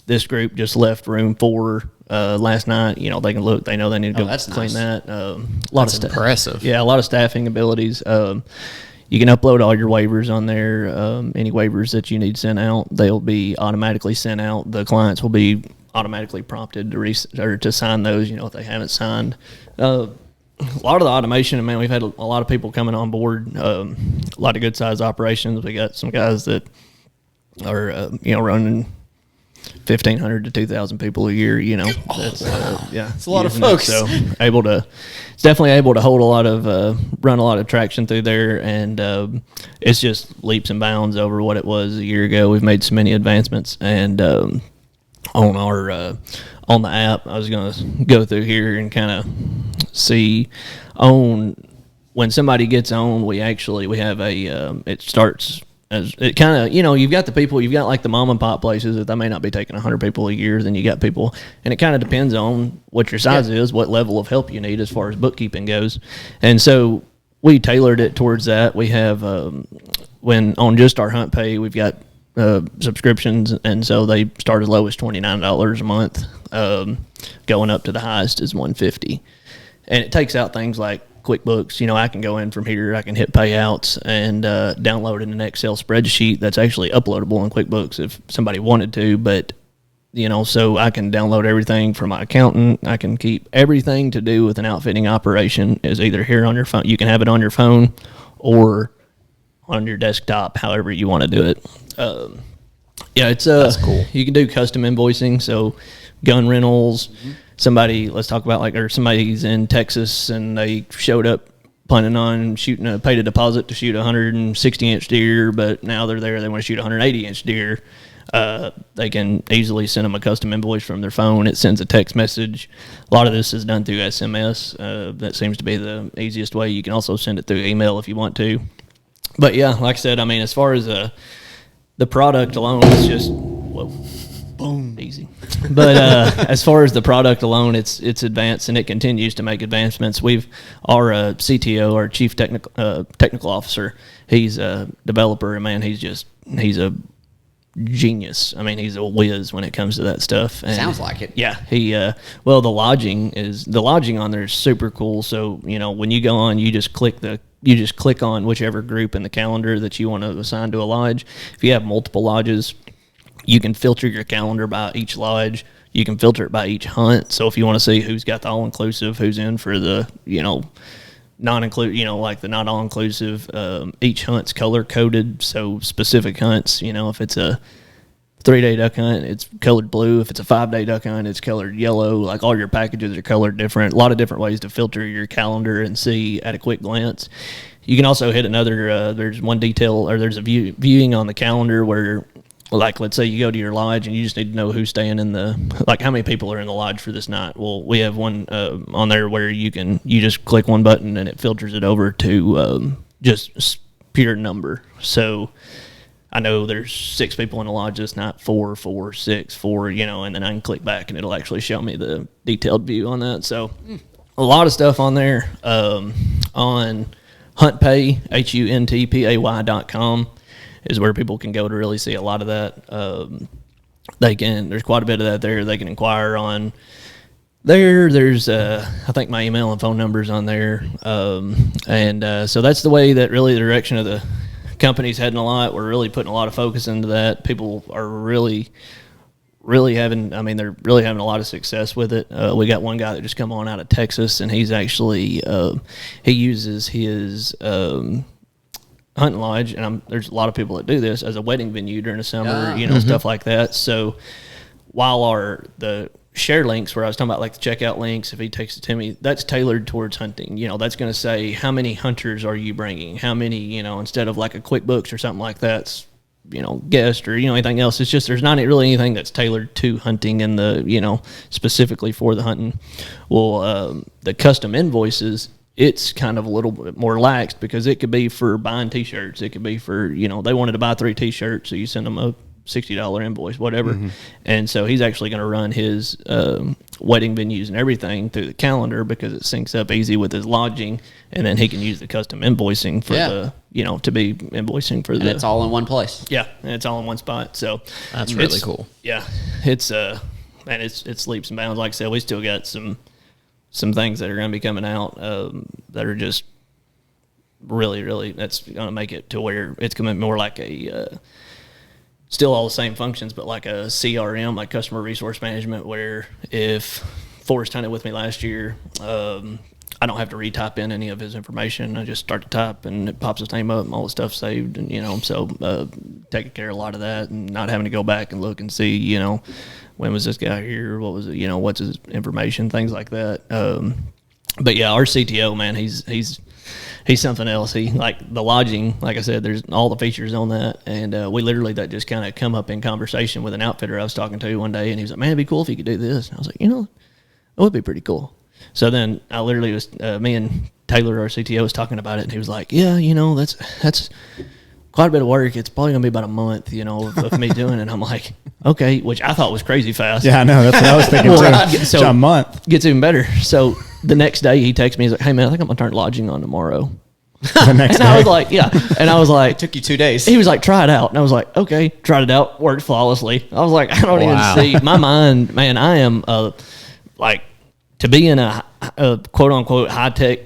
S4: this group just left room 4 last night, they can look. They know they need to go clean that. A lot of
S3: Impressive.
S4: Yeah, a lot of staffing abilities. You can upload all your waivers on there. Any waivers that you need sent out, they'll be automatically sent out. The clients will be automatically prompted to sign those. If they haven't signed. A lot of the automation, man, we've had a lot of people coming on board. A lot of good sized operations. We got some guys that are running 1,500 to 2,000 people a year. That's
S2: it's a lot of folks.
S4: So it's definitely able to hold a lot of run a lot of traction through there, and it's just leaps and bounds over what it was a year ago. We've made so many advancements, and on the app, I was going to go through here and kind of see when somebody gets on, we have it starts as it kind of, you've got like the mom and pop places that they may not be taking 100 people a year. Then you got people, and it kind of depends on what your size is, what level of help you need as far as bookkeeping goes. And so we tailored it towards that. We have, when on just our Hunt Pay, we've got subscriptions, and so they start as low as $29 a month, going up to the highest is $150, and it takes out things like QuickBooks. I can go in from here, I can hit payouts and download in an Excel spreadsheet that's actually uploadable in QuickBooks if somebody wanted to, but so I can download everything from my accountant. I can keep everything to do with an outfitting operation is either here on your phone. You can have it on your phone or on your desktop, however you want to do it. It's that's cool. You can do custom invoicing, so gun rentals. Let's talk about somebody's in Texas and they showed up planning on paid a deposit to shoot a 160-inch deer, but now they're there, they want to shoot a 180-inch deer. They can easily send them a custom invoice from their phone. It sends a text message. A lot of this is done through SMS. That seems to be the easiest way. You can also send it through email if you want to. But yeah, like I said, as far as the product alone, it's just boom, easy. But as far as the product alone, it's advanced and it continues to make advancements. Our CTO, our chief technical officer, he's a developer, and man, he's a genius. He's a whiz when it comes to that stuff. And
S2: sounds like it.
S4: Yeah, the lodging on there is super cool. So when you go on, you just click on whichever group in the calendar that you want to assign to a lodge. If you have multiple lodges, you can filter your calendar by each lodge. You can filter it by each hunt. So if you want to see who's got the all-inclusive, who's in for the, non-inclusive, like the not all-inclusive, each hunt's color-coded. So specific hunts, if it's a 3-day duck hunt, it's colored blue. If it's a 5-day duck hunt, it's colored yellow. Like all your packages are colored different. A lot of different ways to filter your calendar and see at a quick glance. you can also hit another. There's one detail, or there's a viewing on the calendar where, like, let's say you go to your lodge and you just need to know who's staying in like how many people are in the lodge for this night. Well, we have one on there where you just click one button and it filters it over to just pure number. So I know there's 6 people in the lodge this night, 4, 4, 6, 4, and then I can click back and it'll actually show me the detailed view on that. So a lot of stuff on there. On HuntPay, HUNTPAY.com is where people can go to really see a lot of that. There's quite a bit of that there. They can inquire on there. There's I think my email and phone numbers on there. So that's the way that really the direction of the company's heading a lot. We're really putting a lot of focus into that. People are really having, they're really having a lot of success with it. We got one guy that just come on out of Texas, and he's actually, he uses his hunting lodge, and there's a lot of people that do this as a wedding venue during the summer, stuff like that. So while the share links where I was talking about, like the checkout links, if he takes it to me, that's tailored towards hunting. That's going to say, how many hunters are you bringing? How many, instead of like a QuickBooks or something like that, guest or, anything else. It's just, there's not really anything that's tailored to hunting and specifically for the hunting. Well, the custom invoices, it's kind of a little bit more relaxed because it could be for buying t-shirts. It could be for, they wanted to buy 3 t-shirts. So you send them a $60 invoice, whatever. And so he's actually going to run his wedding venues and everything through the calendar because it syncs up easy with his lodging, and then he can use the custom invoicing for to be invoicing for
S2: it's all in one place.
S4: Yeah, and it's all in one spot. So
S3: that's really cool.
S4: Yeah, it's man, it's leaps and bounds. Like I said, we still got some things that are going to be coming out that are just really that's going to make it to where it's going to be more like a still all the same functions, but like a CRM, like customer resource management, where if Forrest hunted with me last year, I don't have to retype in any of his information. I just start to type and it pops his name up and all the stuff saved, and so taking care of a lot of that and not having to go back and look and see, when was this guy here? What was it? What's his information? Things like that. But yeah, our CTO, man, he's something else. He, like the lodging, like I said, there's all the features on that, and we literally that just kind of come up in conversation with an outfitter I was talking to one day, and he was like, "Man, it'd be cool if you could do this." And I was like, "It would be pretty cool." So then I literally was me and Taylor, our CTO, was talking about it, and he was like, "Yeah, that's quite a bit of work. It's probably gonna be about a month, of me doing it." And I'm like, "Okay," which I thought was crazy fast.
S1: Yeah, I know. That's what I was thinking too. So a month
S4: gets even better. So the next day he texts me. He's like, "Hey man, I think I'm gonna turn lodging on tomorrow."
S1: The next
S4: and
S1: day.
S4: I was like, "Yeah," and I was like,
S2: It took you 2 days.
S4: He was like, "Try it out," and I was like, "Okay," tried it out, worked flawlessly. I was like, I don't
S3: Wow.
S4: even see my mind, man. I am like to be in a quote unquote high tech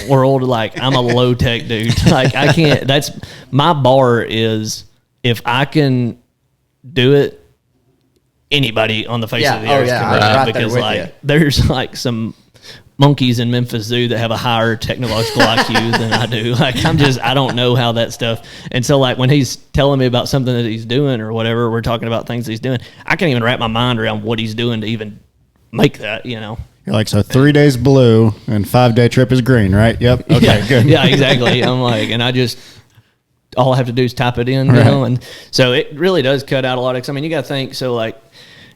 S4: world. Like I'm a low tech dude. Like I can't. That's my bar is if I can do it, anybody on the face of the earth can run it, because like there's like some monkeys in Memphis Zoo that have a higher technological IQ than I do. Like I don't know how that stuff. And so like when he's telling me about something that he's doing or whatever, we're talking about things he's doing, I can't even wrap my mind around what he's doing to even make that,
S1: You're like, so 3 days blue and 5-day trip is green, right? Yep. Okay, good.
S4: Yeah, exactly. I'm like, and all I have to do is type it in, you know? And so it really does cut out a lot of, you got to think, so like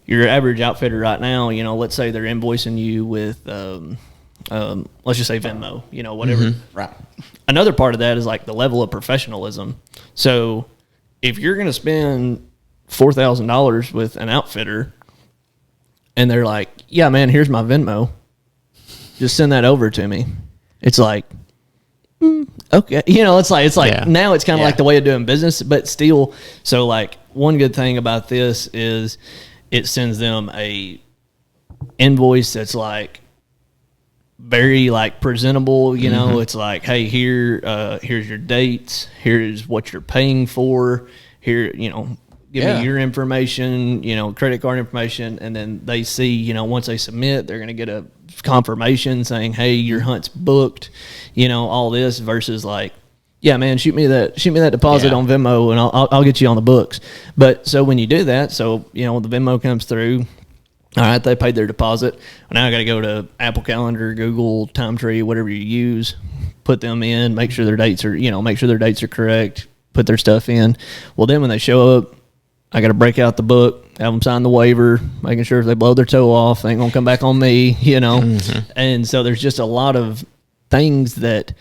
S4: your average outfitter right now, let's say they're invoicing you with, let's just say Venmo, whatever.
S2: Mm-hmm. Right.
S4: Another part of that is like the level of professionalism. So if you're going to spend $4,000 with an outfitter and they're like, "Yeah, man, here's my Venmo, just send that over to me." It's like, okay, it's like now it's kind of like the way of doing business, but still. So like one good thing about this is it sends them a invoice that's like very like presentable, It's like, "Hey, here's your dates, here's what you're paying for, here, give me your information, credit card information," and then they see, once they submit, they're going to get a confirmation saying, "Hey, your hunt's booked," all this, versus like, "Yeah, man, shoot me that deposit on Venmo and I'll get you on the books." But so when you do that, so the Venmo comes through. All right, they paid their deposit. Now I got to go to Apple Calendar, Google, Time Tree, whatever you use, put them in, make sure their dates are correct, put their stuff in. Well, then when they show up, I got to break out the book, have them sign the waiver, making sure if they blow their toe off, they ain't going to come back on me, And so there's just a lot of things that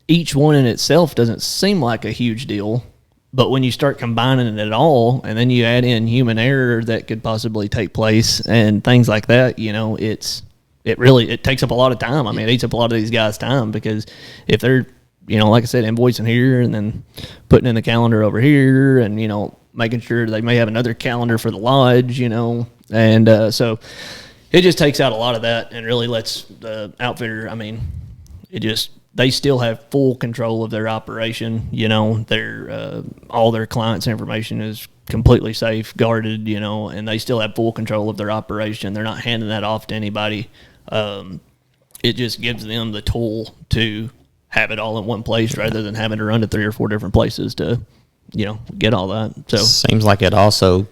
S4: each one in itself doesn't seem like a huge deal. But when you start combining it all, and then you add in human error that could possibly take place and things like that, it takes up a lot of time. I mean, it eats up a lot of these guys' time, because if they're, like I said, invoicing here and then putting in the calendar over here and, making sure they may have another calendar for the lodge, and so it just takes out a lot of that and really lets the outfitter, they still have full control of their operation. Their all their clients' information is completely safeguarded, and they still have full control of their operation. They're not handing that off to anybody. It just gives them the tool to have it all in one place rather than having to run to 3 or 4 different places to, get all that. So
S3: seems like it also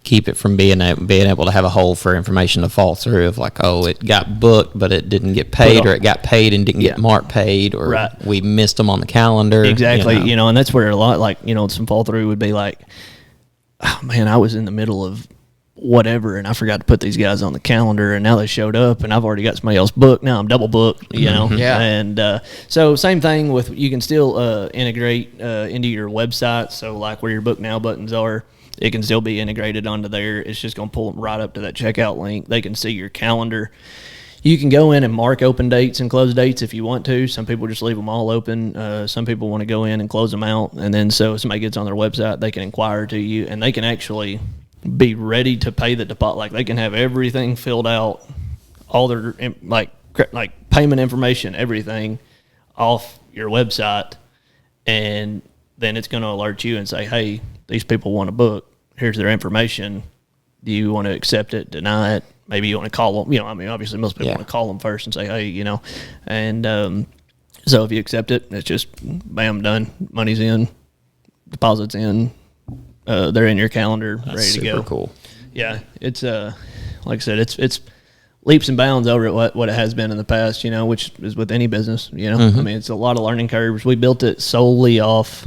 S3: keep it from being able to have a hole for information to fall through of like, oh, it got booked but it didn't get paid, or it got paid and didn't get marked paid, or we missed them on the calendar.
S4: Exactly, and that's where a lot some fall through would be like, oh man, I was in the middle of whatever and I forgot to put these guys on the calendar, and now they showed up and I've already got somebody else booked. Now I'm double booked, and so same thing with, you can still integrate into your website, so like where your book now buttons are, it can still be integrated onto there. It's just going to pull them right up to that checkout link. They can see your calendar. You can go in and mark open dates and close dates if you want to. Some people just leave them all open. Some people want to go in and close them out, and then so if somebody gets on their website, they can inquire to you, and they can actually be ready to pay the deposit. Like, they can have everything filled out, all their like payment information, everything off your website, and then it's going to alert you and say, hey, these people want to book. Here's their information. Do you want to accept it, deny it? Maybe you want to call them. Obviously most people want to call them first and say, hey, and so if you accept it, it's just bam, done. Money's in, deposits in, they're in your calendar, ready to go.
S3: Super cool.
S4: Yeah, it's like I said, it's leaps and bounds over what it has been in the past, which is with any business, it's a lot of learning curves. We built it solely off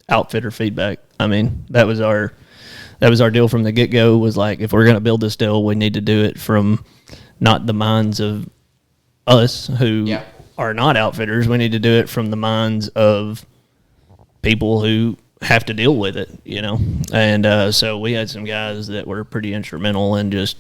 S4: outfitter feedback. That was our deal from the get-go, was like, if we're going to build this deal, we need to do it from not the minds of us who are not outfitters. We need to do it from the minds of people who have to deal with it, and so we had some guys that were pretty instrumental in just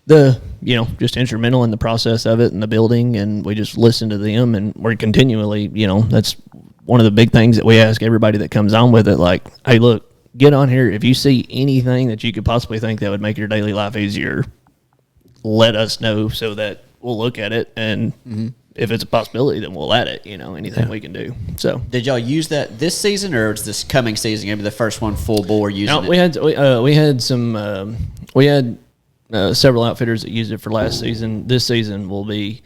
S4: instrumental in the process of it and the building, and we just listened to them, and we're continually, that's one of the big things that we ask everybody that comes on with it, like, hey, look, get on here. If you see anything that you could possibly think that would make your daily life easier, let us know so that we'll look at it, and if it's a possibility, then we'll add it, anything we can do. So,
S2: did y'all use that this season, or is this coming season going to be the first one full bore using it?
S4: We had several outfitters that used it for last season. This season will be,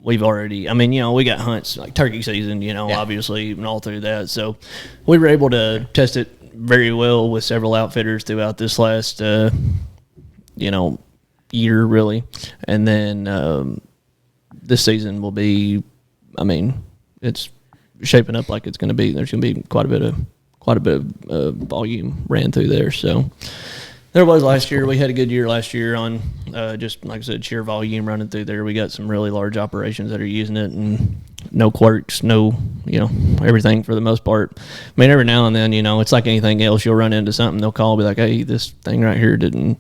S4: we've already, we got hunts like turkey season, obviously, and all through that. So we were able to test it very well with several outfitters throughout this last, year, really. And then this season will be, it's shaping up like it's going to be. There's going to be quite a bit of volume ran through there. So there was last year. We had a good year last year on just, like I said, sheer volume running through there. We got some really large operations that are using it, and no quirks, no, everything for the most part. Every now and then, it's like anything else. You'll run into something, they'll call, be like, hey, this thing right here didn't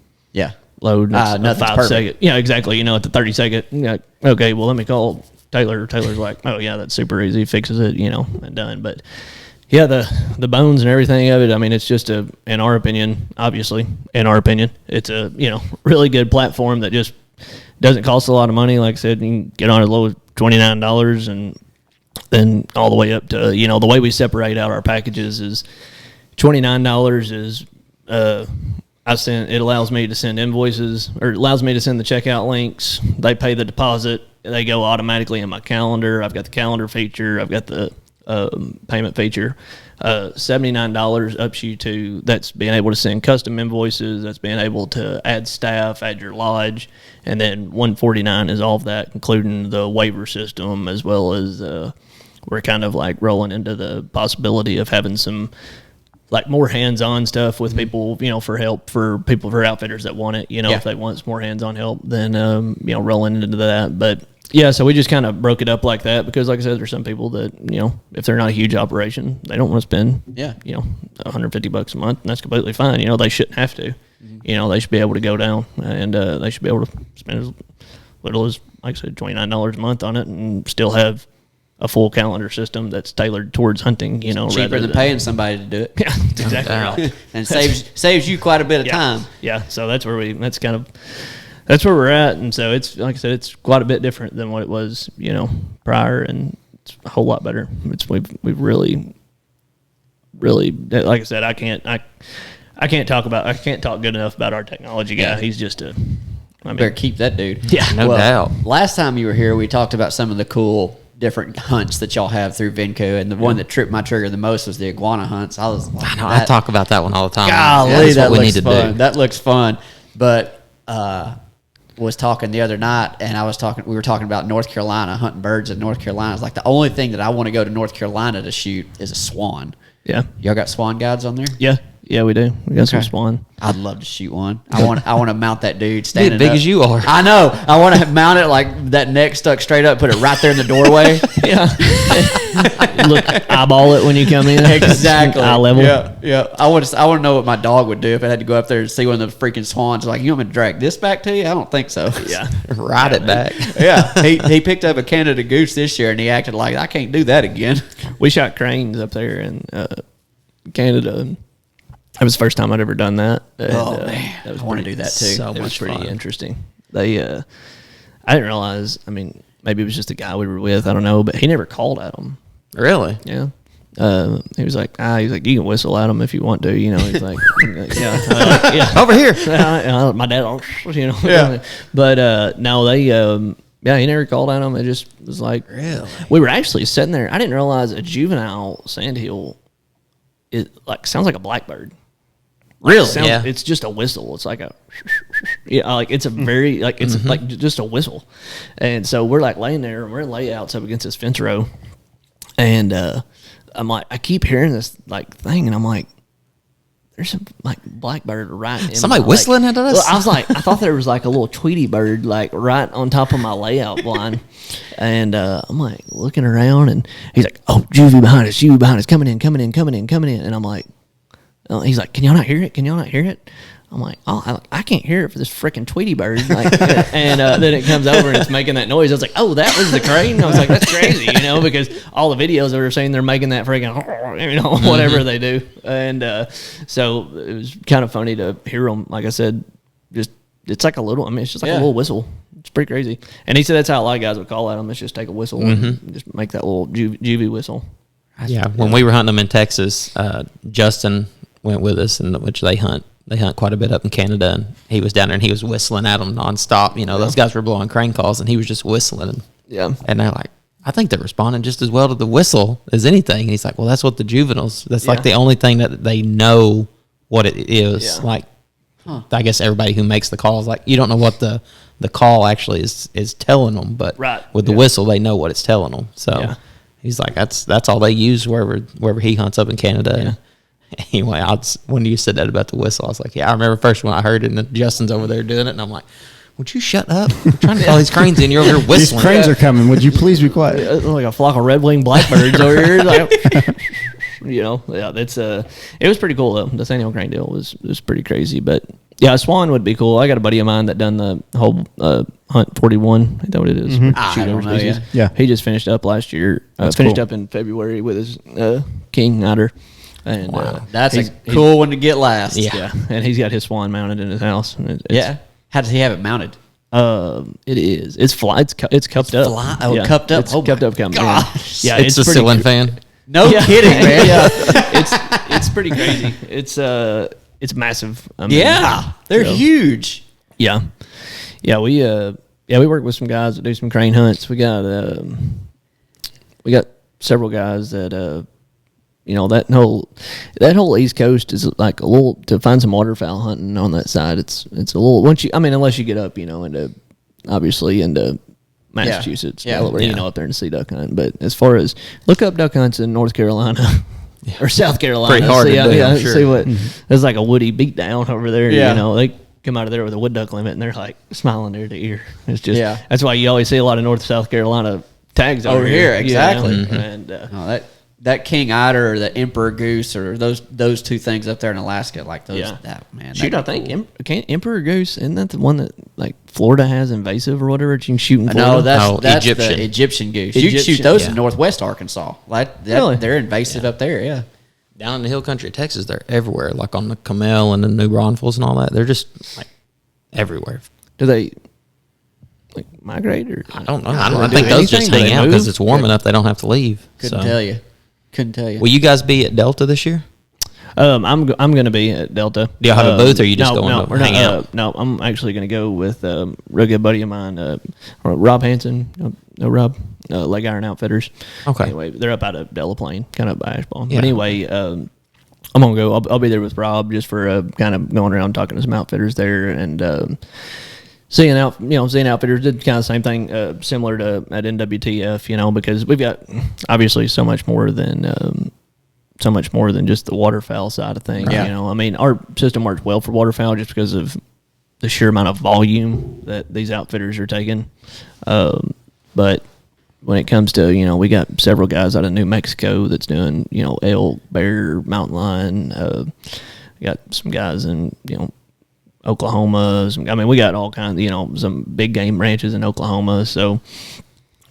S4: load.
S2: Nothing's
S4: 5 second. Yeah, exactly. At the 30 second, like, okay, well, let me call Taylor. Taylor's like, oh, yeah, that's super easy. Fixes it, and done. But yeah, the bones and everything of it, it's just in our opinion, it's a, really good platform that just doesn't cost a lot of money. Like I said, you can get on as low as $29, and then all the way up to, the way we separate out our packages is $29 is, it allows me to send invoices, or it allows me to send the checkout links. They pay the deposit. They go automatically in my calendar. I've got the calendar feature. I've got the payment feature. $79 ups you to, that's being able to send custom invoices, that's being able to add staff, add your lodge, and then $149 is all of that, including the waiver system, as well as we're kind of like rolling into the possibility of having some like more hands-on stuff with people, for help for people, for outfitters that want it, if they want some more hands-on help, then rolling into that. But yeah, so we just kind of broke it up like that because, like I said, there's some people that, if they're not a huge operation, they don't want to spend, $150 a month, and that's completely fine. They shouldn't have to. They should be able to go down, and they should be able to spend as little as, like I said, $29 a month on it and still have a full calendar system that's tailored towards hunting,
S2: cheaper than paying somebody to do it.
S4: Yeah, that's exactly right.
S2: And saves you quite a bit of time.
S4: Yeah, so that's where we're at, and so it's, like I said, it's quite a bit different than what it was, prior, and it's a whole lot better. We've really, like I said, I can't talk good enough about our technology guy.
S2: Yeah.
S4: He's just
S2: better keep that dude.
S4: Yeah,
S3: No doubt.
S2: Last time you were here, we talked about some of the cool different hunts that y'all have through Venco, and the one that tripped my trigger the most was the iguana hunts. I was like,
S3: I talk about that one all the time.
S2: golly,
S3: That's what we need to
S2: fun.
S3: do.
S2: That looks fun. But was talking the other night, and we were talking about North Carolina, hunting birds in North Carolina. It's like the only thing that I want to go to North Carolina to shoot is a swan.
S4: yeah,
S2: Y'all got swan guides on there?
S4: yeah, we do. We got some swan.
S2: I'd love to shoot one. I want to mount that dude standing
S3: big
S2: up.
S3: as you are.
S2: I know. I want to mount it like that neck stuck straight up, put it right there in the doorway.
S4: Yeah, look, eyeball it when you come in.
S2: Exactly.
S4: Eye level.
S2: Yeah. I want to know what my dog would do if I had to go up there and see one of the freaking swans. Like, you want me to drag this back to you? I don't think so.
S4: Yeah,
S3: Ride it back.
S2: Yeah. He picked up a Canada goose this year, and he acted like, I can't do that again.
S4: we shot cranes up there in Canada. That was the first time I'd ever done that. And,
S2: man,
S4: that was
S2: I want to
S4: pretty-
S2: do that too.
S3: so
S4: It was
S3: much
S4: pretty
S3: fun.
S4: interesting. They, I didn't realize. I mean, maybe it was just the guy we were with. I don't know, but he never called at them.
S3: Really?
S4: Yeah. He was like, you can whistle at them if you want to. He's like, yeah.
S3: Over here.
S4: My dad,
S2: Yeah.
S4: But no, they, he never called at them. It just was like,
S3: Really?
S4: we were actually sitting there. I didn't realize a juvenile sandhill, it like sounds like a blackbird.
S2: Really?
S3: Yeah.
S4: It's just a whistle. It's like like it's a very, like, it's like just a whistle. And so we're like laying there and we're in layouts up against this fence row. And I'm like, I keep hearing this like thing, and I'm like, there's a like blackbird right in
S3: Somebody
S4: my,
S3: whistling
S4: like,
S3: at us?
S4: Well, I was like, I thought there was like a little Tweety bird like right on top of my layout blind. And I'm like looking around, and he's like, oh, juvie behind us, coming in. And I'm like, he's like, can y'all not hear it? I'm like, oh, I can't hear it for this freaking Tweety bird. Like, and then it comes over and it's making that noise. I was like, oh, that was the crane. I was like, that's crazy, because all the videos that were saying they're making that freaking, whatever they do. And so it was kind of funny to hear them. Like I said, it's like a little. I mean, it's just like a little whistle. It's pretty crazy. And he said that's how a lot of guys would call at them. It's just take a whistle and just make that little juvie whistle.
S3: Yeah. When we were hunting them in Texas, Justin went with us, and which they hunt quite a bit up in Canada, and he was down there and he was whistling at them nonstop. Those guys were blowing crane calls, and he was just whistling.
S4: Yeah.
S3: And they're like, I think they're responding just as well to the whistle as anything. And he's like, well, that's what the juveniles, that's like the only thing that they know what it is.
S4: Yeah.
S3: Like, I guess everybody who makes the calls, like, you don't know what the call actually is telling them, but with the whistle, they know what it's telling them. So he's like, that's all they use wherever he hunts up in Canada.
S4: Yeah.
S3: And anyway, when you said that about the whistle, I was like, yeah, I remember first when I heard it, and then Justin's over there doing it, and I'm like, would you shut up? I'm trying to call these cranes in. You're over here
S1: These
S3: whistling.
S1: cranes are coming. Would you please be quiet?
S4: Like a flock of red-winged blackbirds over here. Like, that's it was pretty cool though. The Sandhill crane deal was pretty crazy, but yeah, a swan would be cool. I got a buddy of mine that done the whole hunt 41. Is that what it is?
S2: I don't know,
S4: Species.
S1: Yeah.
S4: He just finished up last year. Finished up in February with his king otter. And
S2: That's
S4: he's-
S2: a cool one to get last.
S4: Yeah, and he's got his swan mounted in his house. And it's,
S2: Yeah. How does he have it mounted?
S4: it is. It's fly. It's cupped up.
S2: fly- oh, cupped up?
S4: It's
S2: Oh
S4: cupped
S2: my
S4: up.
S2: gosh.
S4: Yeah,
S3: It's a
S4: pretty
S3: ceiling
S4: cr-
S3: fan.
S2: No kidding, man.
S4: Yeah, it's pretty crazy. It's massive. I mean,
S2: Yeah. They're
S4: so-
S2: huge.
S4: Yeah, we work with some guys that do some crane hunts. We got several guys that that whole East Coast is like a little, to find some waterfowl hunting on that side. It's a little, unless you get up into Massachusetts, Delaware, up there and see duck hunting. But as far as look up duck hunts in North Carolina or South Carolina,
S3: pretty hard to do. I'm sure.
S4: See what there's like a woody beatdown over there. Yeah. They come out of there with a wood duck limit and they're like smiling ear to ear. It's just that's why you always see a lot of North South Carolina tags over here.
S2: Exactly.
S4: And
S2: that king otter or the emperor goose or those two things up there in Alaska, like those.
S4: Shoot, I think emperor goose, isn't that the one that like Florida has invasive or whatever? You can shoot in Florida.
S2: No, that's the Egyptian goose. You can shoot those in Northwest Arkansas. Really? They're invasive up there. Yeah.
S3: Down in the hill country of Texas, they're everywhere. Like on the Camel and the New Braunfels and all that, they're just like everywhere.
S4: Do they like migrate or?
S3: I don't know. I think those just hang out because it's warm enough. They don't have to leave.
S2: Couldn't tell you.
S3: Will you guys be at Delta this year?
S4: I'm going to be at Delta.
S3: Do you have a booth, or are you just going to hang out?
S4: No, I'm actually going to go with a real good buddy of mine, Rob Hansen. Rob, Leg Iron Outfitters.
S3: Okay.
S4: Anyway, they're up out of Delaplane, kind of by Ashball. Yeah. But anyway, I'm going to go. I'll be there with Rob just for kind of going around talking to some outfitters there and seeing outfitters. Did kind of the same thing, similar to at NWTF, because we've got obviously so much more than just the waterfowl side of things.
S2: Yeah.
S4: Our system works well for waterfowl just because of the sheer amount of volume that these outfitters are taking. But when it comes to, we got several guys out of New Mexico that's doing, elk, bear, mountain lion. We got some guys in, Oklahoma. We got all kinds of, some big game ranches in Oklahoma. So,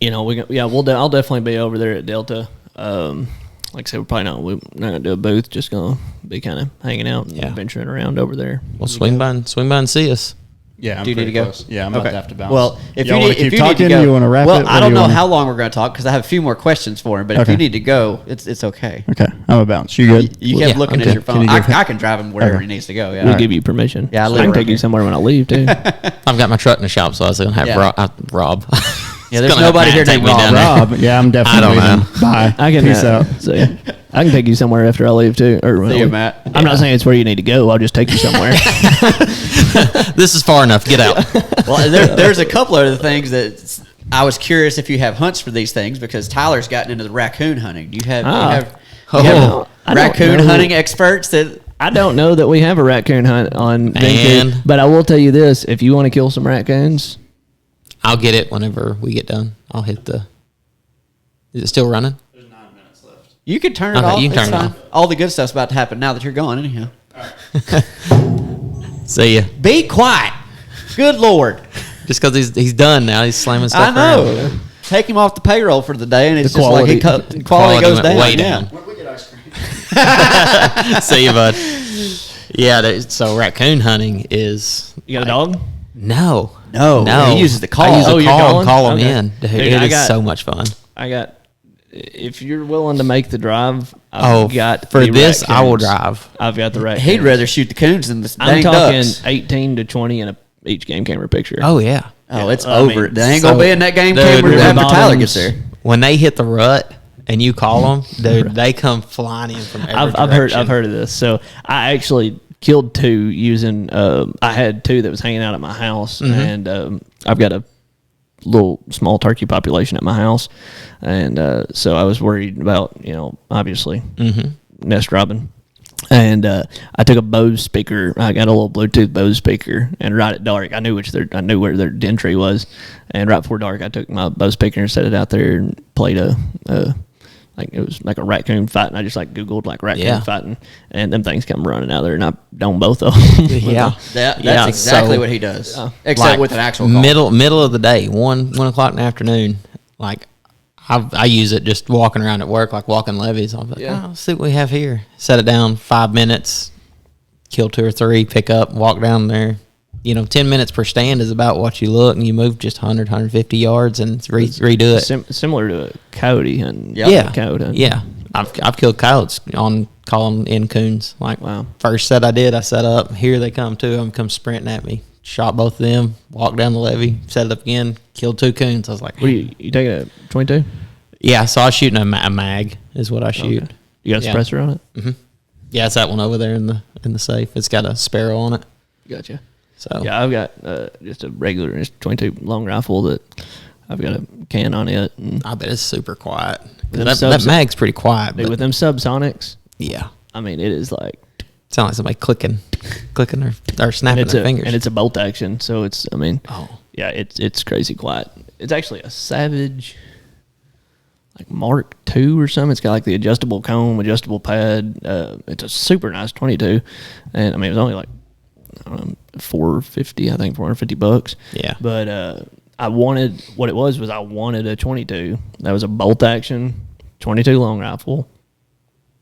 S4: I'll definitely be over there at Delta. Like I said, we're not gonna do a booth. Just gonna be kind of hanging out and venturing around over there.
S3: Well, swing by and see us.
S1: Yeah,
S2: do you need to go?
S1: Close. Yeah, I'm about to have to bounce.
S2: Well, if you
S1: need to go, you want to wrap it?
S2: Well, I don't know how long we're going to talk because I have a few more questions for him. But if you need to go, it's okay.
S1: Okay, I'm a bounce. You good?
S2: You kept looking at your phone. I can drive him wherever he needs to go. Yeah,
S4: we'll give you permission.
S2: Yeah,
S4: I can take you somewhere when I leave too.
S3: I've got my truck in the shop, so I was going to have Rob.
S2: Yeah, there's nobody here named Rob.
S1: Yeah, I'm definitely.
S3: I don't know.
S1: Bye.
S4: Peace out. I can take you somewhere after I leave too.
S2: See you, Matt.
S4: I'm not saying it's where you need to go. I'll just take you somewhere.
S3: This is far enough. Get out.
S2: Well, there's a couple other things that I was curious if you have hunts for these things because Tyler's gotten into the raccoon hunting. Do you have raccoon hunting experts that?
S4: I don't know that we have a raccoon hunt on Vancouver, but I will tell you this: if you want to kill some raccoons,
S3: I'll get it whenever we get done. I'll hit the. Is it still running?
S2: There's 9 minutes left. You can turn it off. You can turn it off. All the good stuff's about to happen now that you're gone, anyhow. All right.
S3: See ya.
S2: Be quiet. Good Lord.
S3: Just because he's done now, he's slamming stuff.
S2: I know. Around. Take him off the payroll for the day, and it's just like the quality goes down.
S3: Way down.
S2: When we get ice cream.
S3: See you, bud. Yeah. So raccoon hunting is.
S4: You got a dog?
S3: No.
S2: He uses the call.
S3: I use the call and call them in. Dude, it is so much fun.
S4: If you're willing to make the drive, I've got
S3: for this,
S4: raccoons.
S3: I will drive.
S4: I've got the raccoons.
S2: He'd rather shoot the coons than the
S4: I'm talking
S2: ducks.
S4: 18 to 20 in each game camera picture.
S3: Oh, yeah.
S2: Oh, it's over. They ain't going to be in that game camera after Tyler gets there.
S3: When they hit the rut and you call them, dude, they come flying in from every direction.
S4: I've heard of this. So I actually killed 2 using I had 2 that was hanging out at my house, and I've got a little small turkey population at my house, and so I was worried about obviously nest robbing, and I took a Bose speaker. I got a little Bluetooth Bose speaker, and right at dark I knew where their den tree was, and right before dark I took my Bose speaker and set it out there and played like it was like a raccoon fighting. I just Googled raccoon fighting, and them things come running out there, and I done both of them.
S2: That's exactly what he does, except with an actual call.
S3: Middle of the day, 1 o'clock in the afternoon. I use it just walking around at work, walking levees. I'm like, let's see what we have here. Set it down, 5 minutes, kill 2 or 3, pick up, walk down there. 10 minutes per stand is about what you look, and you move just 100, 150 yards and redo it.
S4: Similar to a coyote hunting.
S3: Coyote hunting. Yeah. I've killed coyotes on calling in coons.
S4: Wow.
S3: First set I did, I set up. Here they come, 2 of them come sprinting at me. Shot both of them, walked down the levee, set it up again, killed 2 coons. I was like,
S4: what are you taking a 22?
S3: Yeah, so I was shooting a mag is what I shoot.
S4: Okay. You got a suppressor on it?
S3: Yeah, it's that one over there in the safe. It's got a Sparrow on it.
S4: Gotcha.
S3: So
S4: Yeah, I've got just a regular 22 long rifle that I've got a can on it. And
S3: I bet it's super quiet.
S4: Them
S3: That mag's pretty quiet.
S4: dude,
S3: But
S4: with them subsonics,
S3: yeah,
S4: I mean, it is like
S3: sounds like somebody clicking or snapping
S4: it's
S3: their fingers.
S4: and it's a bolt action, so it's. I mean,
S3: Oh.
S4: yeah, it's crazy quiet. It's actually a Savage, like Mark II or something. It's got like the adjustable comb, adjustable pad. It's a super nice 22, and I mean, it was only like $450, I think $450.
S3: Yeah.
S4: But I wanted I wanted a 22 that was a bolt action 22 long rifle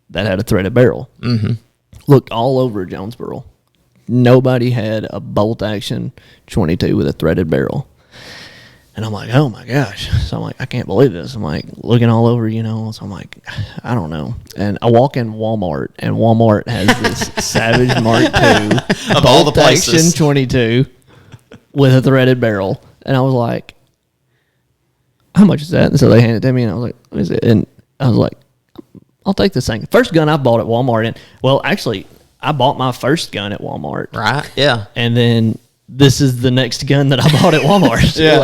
S4: that had a threaded barrel. Mm-hmm. Looked all over Jonesboro. Nobody had a bolt action 22 with a threaded barrel. And I'm like, oh my gosh. So I'm like, I can't believe this. I'm like looking all over, So I'm like, I don't know. And I walk in Walmart, and Walmart has this Savage Mark II
S3: Of all the
S4: bolt action
S3: places.
S4: 22 with a threaded barrel. And I was like, how much is that? And so they handed it to me, and I was like, what is it? And I was like, I'll take this thing. First gun I bought at Walmart. And well, actually, I bought my first gun at Walmart.
S3: Right? Yeah.
S4: And then this is the next gun that I bought at Walmart.
S3: Yeah.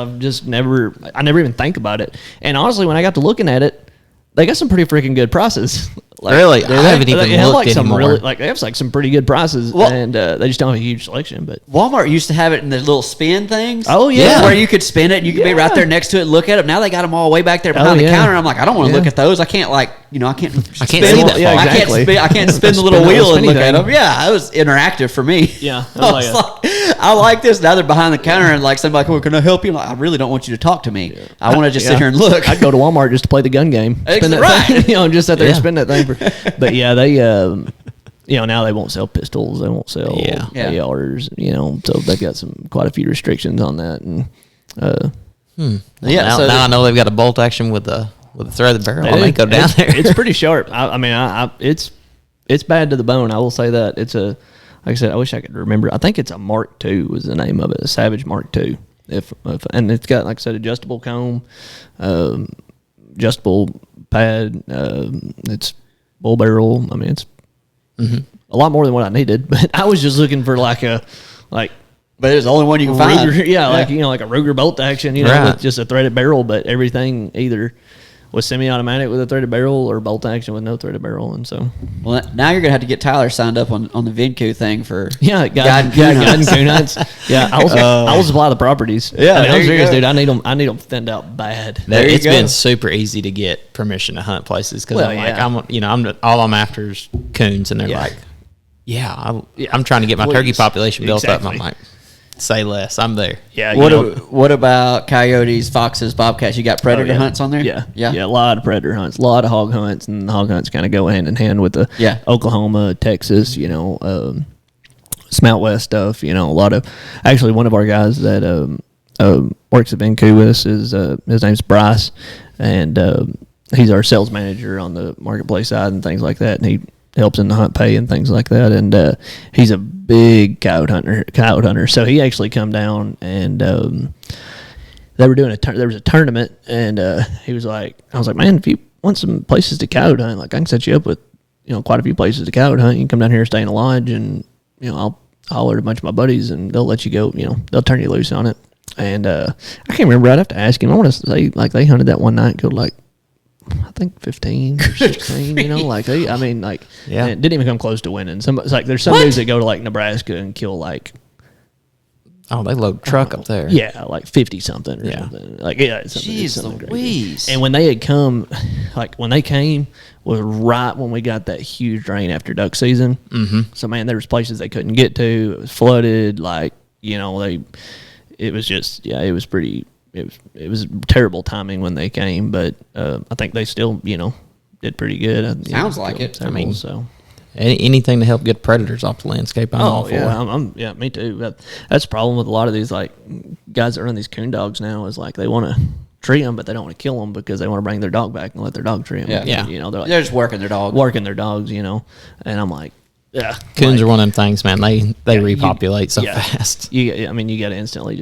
S4: I've just never even think about it. And honestly, when I got to looking at it, they got some pretty freaking good prices.
S3: Really? I haven't even
S4: have
S3: looked anymore.
S4: they have like some pretty good prices,
S2: Well-
S4: and they just don't have a huge selection. But
S2: Walmart used to have it in the little spin things.
S4: Oh, yeah.
S2: Where you could spin it and you could be right
S4: Yeah.
S2: there next to it and look at it. Now they got them all way back there behind the
S4: yeah.
S2: counter. And I'm like, I don't want to
S4: Yeah.
S2: look at those. I can't I can't
S3: I can't
S2: spin
S3: see
S2: the-
S3: that
S4: Yeah,
S3: far.
S4: exactly.
S2: I can't spin the
S4: Spin
S2: little
S4: the
S2: wheel
S4: little
S2: and look
S4: spinny
S2: at
S4: thing.
S2: them. Yeah, it was interactive for me.
S4: Yeah, I
S2: I
S4: was
S2: was
S4: like
S2: like, I like this. Now they're behind the counter and like somebody, come, can I help you? I'm like, I really don't want you to talk to me. I want to just sit here and look.
S4: I'd go to Walmart just to play the gun game. Spin that
S2: Right.
S4: thing, just sit there and
S3: Yeah.
S4: spin that thing. But yeah, they, now they won't sell pistols. They won't sell
S2: Yeah.
S4: ARs. So they've got quite a few restrictions on that. And
S2: Yeah,
S3: Now,
S2: so
S3: now I know they've got a bolt action with a threaded barrel. I
S4: They
S3: may
S4: do.
S3: go down
S4: It's-
S3: there.
S4: It's pretty sharp. I mean, it's bad to the bone. I will say that. It's like I said, I wish I could remember. I think it's a Mark II was the name of it, a Savage Mark II. And it's got, like I said, adjustable comb, adjustable pad. It's bull barrel. I mean, it's a lot more than what I needed. But I was just looking for like
S2: but it's the only one you can find.
S4: Ruger, like a Ruger bolt action,
S3: Right.
S4: with just a threaded barrel, but everything either was semi-automatic with a threaded barrel or bolt action with no threaded barrel, and so
S2: Well, now you're gonna have to get Tyler signed up on the VinQ thing for
S4: guiding coon hunts. Yeah, I will supply the properties.
S2: Yeah,
S4: I mean,
S2: there
S4: I'm
S2: you
S4: serious,
S2: go.
S4: dude. I need them thinned out bad.
S2: There you
S3: It's
S2: go.
S3: been super easy to get permission to hunt places because
S4: Well,
S3: I'm like,
S4: yeah.
S3: all I'm after is coons, and they're
S4: Yeah.
S3: like, I'm trying to get my turkey
S4: Please.
S3: population built up. And I'm
S4: Exactly.
S3: like, say less, I'm there.
S4: Yeah,
S2: What about coyotes, foxes, bobcats? You got predator hunts on there?
S4: Yeah, a lot of predator hunts, a lot of hog hunts, and the hog hunts kind of go hand in hand with the Oklahoma, Texas, Smelt West stuff. A lot of actually one of our guys that works at VinQ with us is his name's Bryce, and he's our sales manager on the marketplace side and things like that, and he helps in the hunt pay and things like that, and he's a big coyote hunter. So he actually come down and they were doing there was a tournament, and he was like, I was like, man, if you want some places to coyote hunt, like I can set you up with quite a few places to coyote hunt. You can come down here, stay in a lodge, and I'll holler at a bunch of my buddies, and they'll let you go. They'll turn you loose on it. And I can't remember. I'd have to ask him. I want to say like they hunted that one night, killed like I think 15 or 16,
S3: Yeah.
S4: and didn't even come close to winning. There's some dudes that go to like Nebraska and kill like,
S3: Oh, they load truck up there.
S4: like 50 something or
S3: Yeah.
S4: something. It's something,
S2: Jeez
S4: it's something crazy.
S2: Louise.
S4: And when they had come, when they came was right when we got that huge rain after duck season. Mm-hmm. So man, there was places they couldn't get to. It was flooded. It was just, it was pretty, it was terrible timing when they came, but I think they still, did pretty good.
S2: Sounds like it.
S4: Several,
S3: I mean,
S4: so.
S3: Anything to help get predators off the landscape, I'm all for.
S4: Yeah, me too. That's the problem with a lot of these guys that run these coon dogs now is they want to tree them, but they don't want to kill them because they want to bring their dog back and let their dog tree them.
S2: Yeah.
S4: They're
S2: They're just working their dog.
S4: working their dogs, and I'm like, yeah,
S3: Coons are one of them things, man. They repopulate so
S4: yeah.
S3: fast.
S4: You got to instantly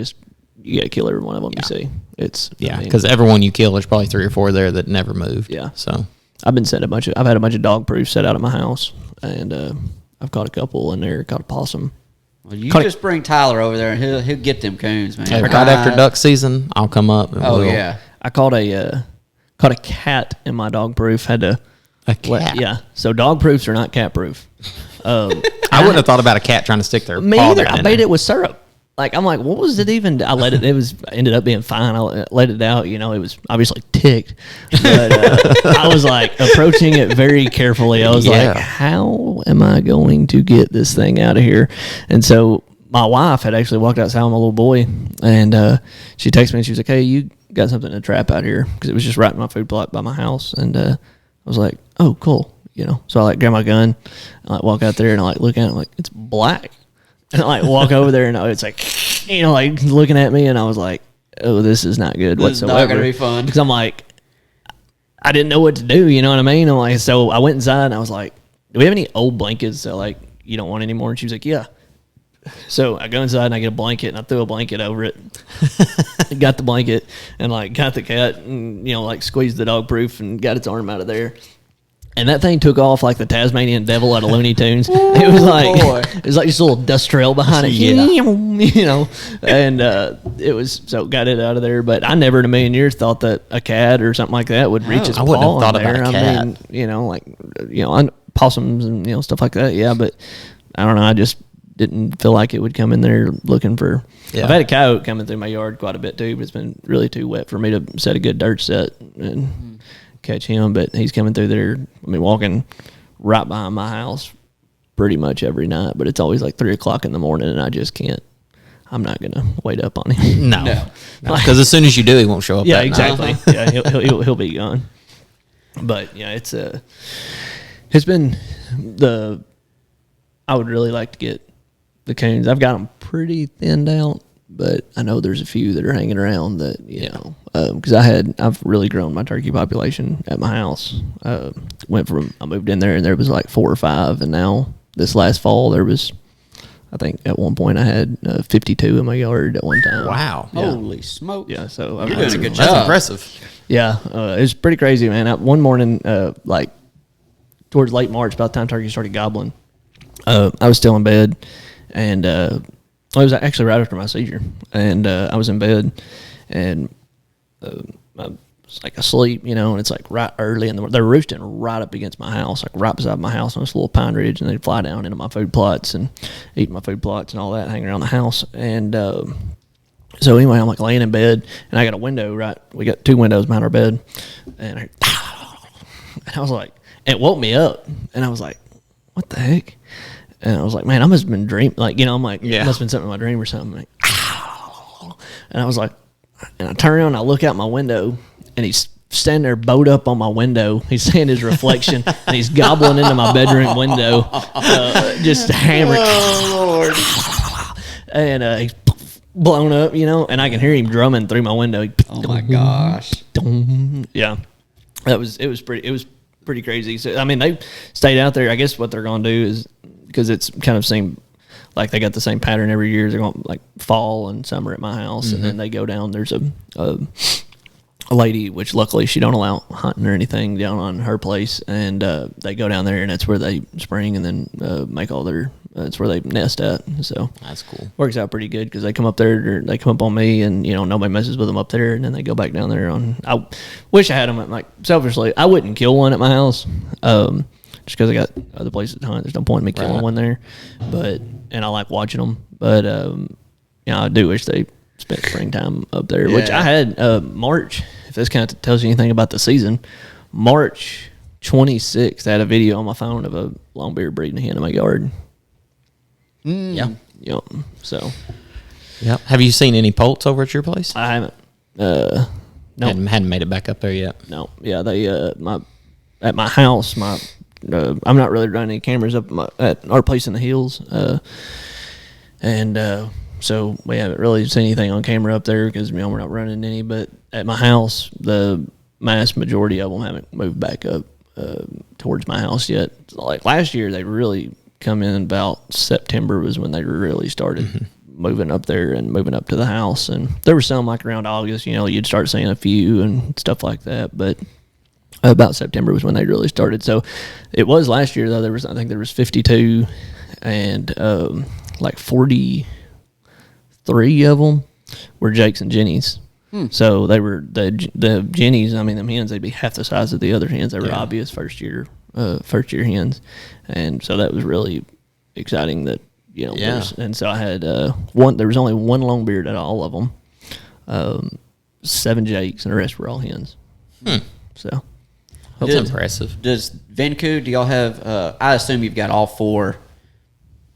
S4: you got to kill every one of them you see. It's
S3: Yeah, because everyone you kill, there's probably 3 or 4 there that never moved.
S4: Yeah.
S3: So
S4: I've had a bunch of dog proofs set out at my house, and I've caught a couple in there. Caught a possum.
S2: Well, you just bring Tyler over there, and he'll get them coons, man.
S3: right after duck season, I'll come up. And
S2: Yeah.
S4: I caught a cat in my dog proof. Had to
S3: a cat.
S4: Yeah. So dog proofs are not cat proof.
S3: I wouldn't have thought about a cat trying to stick their
S4: Me
S3: paw
S4: either.
S3: there
S4: I
S3: in
S4: made
S3: there.
S4: it with syrup. Like, I'm like, what was it even? I let it. Ended up being fine. I let it out. You know, it was obviously ticked, but I was like approaching it very carefully. I was
S3: Yeah.
S4: like, how am I going to get this thing out of here? And so my wife had actually walked outside with my little boy, and she texted me and she was like, "Hey, you got something to trap out here?" Because it was just right in my food plot by my house, and I was like, "Oh, cool." You know, so I like grab my gun, I like walk out there and I like look at it, like it's black. And I like walk over there and it's like, you know, like looking at me, and I was like, oh, this is not good
S2: This is
S4: whatsoever.
S2: not gonna be fun.
S4: Because I'm like, I didn't know what to do, you know what I mean? I'm like, so I went inside and I was like, do we have any old blankets that like you don't want anymore? And she was like, yeah. So I go inside and I get a blanket and I threw a blanket over it. Got the blanket and like got the cat and, you know, like squeezed the dog proof and got its arm out of there. And that thing took off like the Tasmanian devil out of Looney Tunes. It was like it was like just a little dust trail behind it, you know. And it was so got it out of there. But I never in a million years thought that a cat or something like that would reach its
S3: I wouldn't
S4: paw
S3: have thought
S4: in
S3: about
S4: there.
S3: a cat.
S4: I mean, you know, like possums and you know stuff like that. Yeah, but I don't know. I just didn't feel like it would come in there looking for.
S3: Yeah.
S4: I've had a coyote coming through my yard quite a bit too, but it's been really too wet for me to set a good dirt set and catch him. But he's coming through there. I mean, walking right behind my house pretty much every night, but it's always like 3:00 in the morning, and I just can't. I'm not gonna wait up on him.
S3: No, because as soon as you do, he won't show up.
S4: Yeah,
S3: that night.
S4: exactly. Yeah, he'll be gone. But yeah, it's been I would really like to get the coons. I've got them pretty thinned out, but I know there's a few that are hanging around that you know because I've really grown my turkey population at my house. I moved in there and there was like 4 or 5, and now this last fall there was. I think at one point I had 52 in my yard at one time.
S3: Wow.
S4: Yeah.
S2: Holy smokes.
S4: Yeah, so
S2: You're doing a good
S3: That's
S2: job.
S3: impressive.
S4: Yeah, it was pretty crazy, man. One morning, like towards late March, about the time turkey started gobbling, I was still in bed, and it was actually right after my seizure, and I was in bed, and I was like asleep, you know, and it's like right early in the morning. They're roosting right up against my house, like right beside my house on this little pine ridge, and they'd fly down into my food plots and eat my food plots and all that, hanging around the house, and so anyway, I'm like laying in bed, and I got a window right. We got 2 windows behind our bed, and I was like, it woke me up, and I was like, what the heck? And I was like, man, I must have been dreaming. Like, you know, I'm like, it must have been something in my dream or something. Like, and I was like, and I turn around, and I look out my window, and he's standing there bowed up on my window. He's seeing his reflection, and he's gobbling into my bedroom window, just hammering. Oh, Lord. And he's blown up, you know, and I can hear him drumming through my window.
S2: Oh my gosh.
S4: Yeah, it was pretty crazy. So I mean, they stayed out there. I guess what they're gonna do is because it's kind of seemed like they got the same pattern every year. They're going like fall and summer at my house, and then they go down. There's a lady, which luckily she don't allow hunting or anything down on her place, and they go down there, and that's where they spring and then make all their. That's where they nest at. So
S3: That's cool.
S4: works out pretty good because they come up there, they come up on me, and you know nobody messes with them up there, and then they go back down there. I wish I had them. Like selfishly, I wouldn't kill one at my house, just because I got other places to hunt. There's no point in me killing one there, and I like watching them. But you know, I do wish they spent springtime up there, which I had March. If this kind of tells you anything about the season, March 26th, I had a video on my phone of a long-beard breeding hen in my yard.
S3: Yeah.
S4: Yep. So
S3: Yep. Have you seen any poults over at your place?
S4: I haven't. No.
S3: Hadn't made it back up there yet.
S4: No. Yeah. They at my house. I'm not really running any cameras up at our place in the hills. So we haven't really seen anything on camera up there because you know we're not running any. But at my house, the mass majority of them haven't moved back up towards my house yet. Like last year, they really come in about September was when they really started moving up there and moving up to the house. And there were some like around August, you'd start seeing a few and stuff like that. But about September was when they really started. So it was last year though. I think there was 52 and like 43 of them were Jakes and Jennies. So they were the Jennies. I mean, them hens, they'd be half the size of the other hens. They were obvious first year hens, and so that was really exciting. That and so I had one. There was only one long beard out of all of them, 7 Jakes, and the rest were all hens. So
S3: that's impressive.
S2: Does Vancouver? Do y'all have? I assume you've got all 4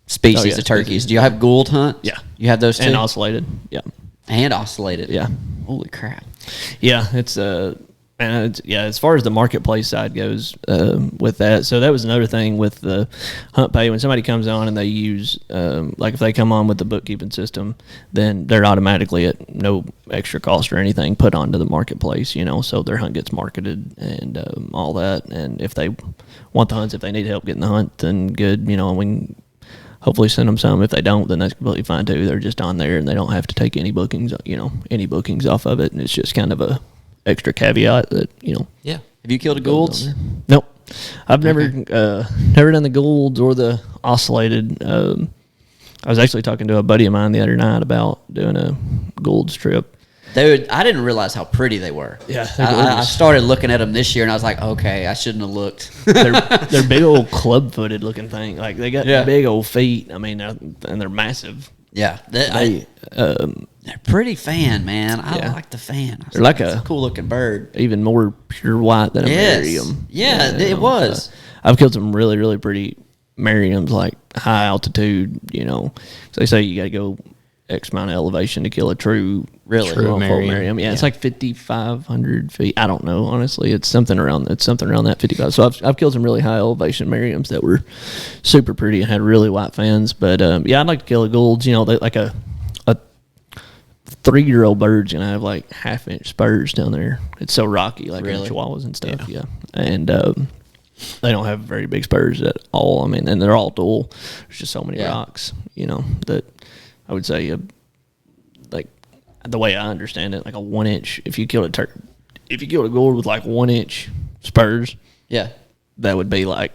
S2: species of turkeys. Do y'all have Gould hunt?
S4: Yeah,
S2: you have those too.
S4: And oscillated. Yeah,
S2: and oscillated.
S4: Yeah.
S2: Holy crap.
S4: Yeah, it's as far as the marketplace side goes with that. So that was another thing with the hunt pay. When somebody comes on and they use, like if they come on with the bookkeeping system, then they're automatically at no extra cost or anything put onto the marketplace, so their hunt gets marketed and all that. And if they want the hunts, if they need help getting the hunt, then good, and we can hopefully send them some. If they don't, then that's completely fine too. They're just on there and they don't have to take any bookings, any bookings off of it. And it's just kind of a extra caveat that,
S2: Yeah. Have you killed a Gould's?
S4: Nope. I've never done the Goulds or the oscillated. I was actually talking to a buddy of mine the other night about doing a Gould's trip.
S2: Dude, I didn't realize how pretty they were.
S4: Yeah,
S2: I started looking at them this year, and I was like, okay, I shouldn't have looked.
S4: They're big old club-footed looking thing. Like they got big old feet. I mean, and they're massive.
S2: Yeah, they're pretty fan, man. I like the fan.
S4: They're like
S2: a cool looking bird.
S4: Even more pure white than a Merriam.
S2: Yeah, it was.
S4: I've killed some really, really pretty Merriams, like high altitude. So they say you got to go X amount of elevation to kill a true Merriam. Yeah, it's like 5,500 feet. I don't know, honestly. It's something around that 55. So I've killed some really high elevation Merriams that were super pretty and had really white fans. But I'd like to kill a Gould's. Like a 3-year-old bird's gonna have like 1/2-inch spurs down there. It's so rocky, like in Chihuahuas and stuff. Yeah, and they don't have very big spurs at all. I mean, and they're all dual. There's just so many rocks, that I would say, like the way I understand it, like a 1-inch. If you killed a Gould with like 1-inch spurs, that would be like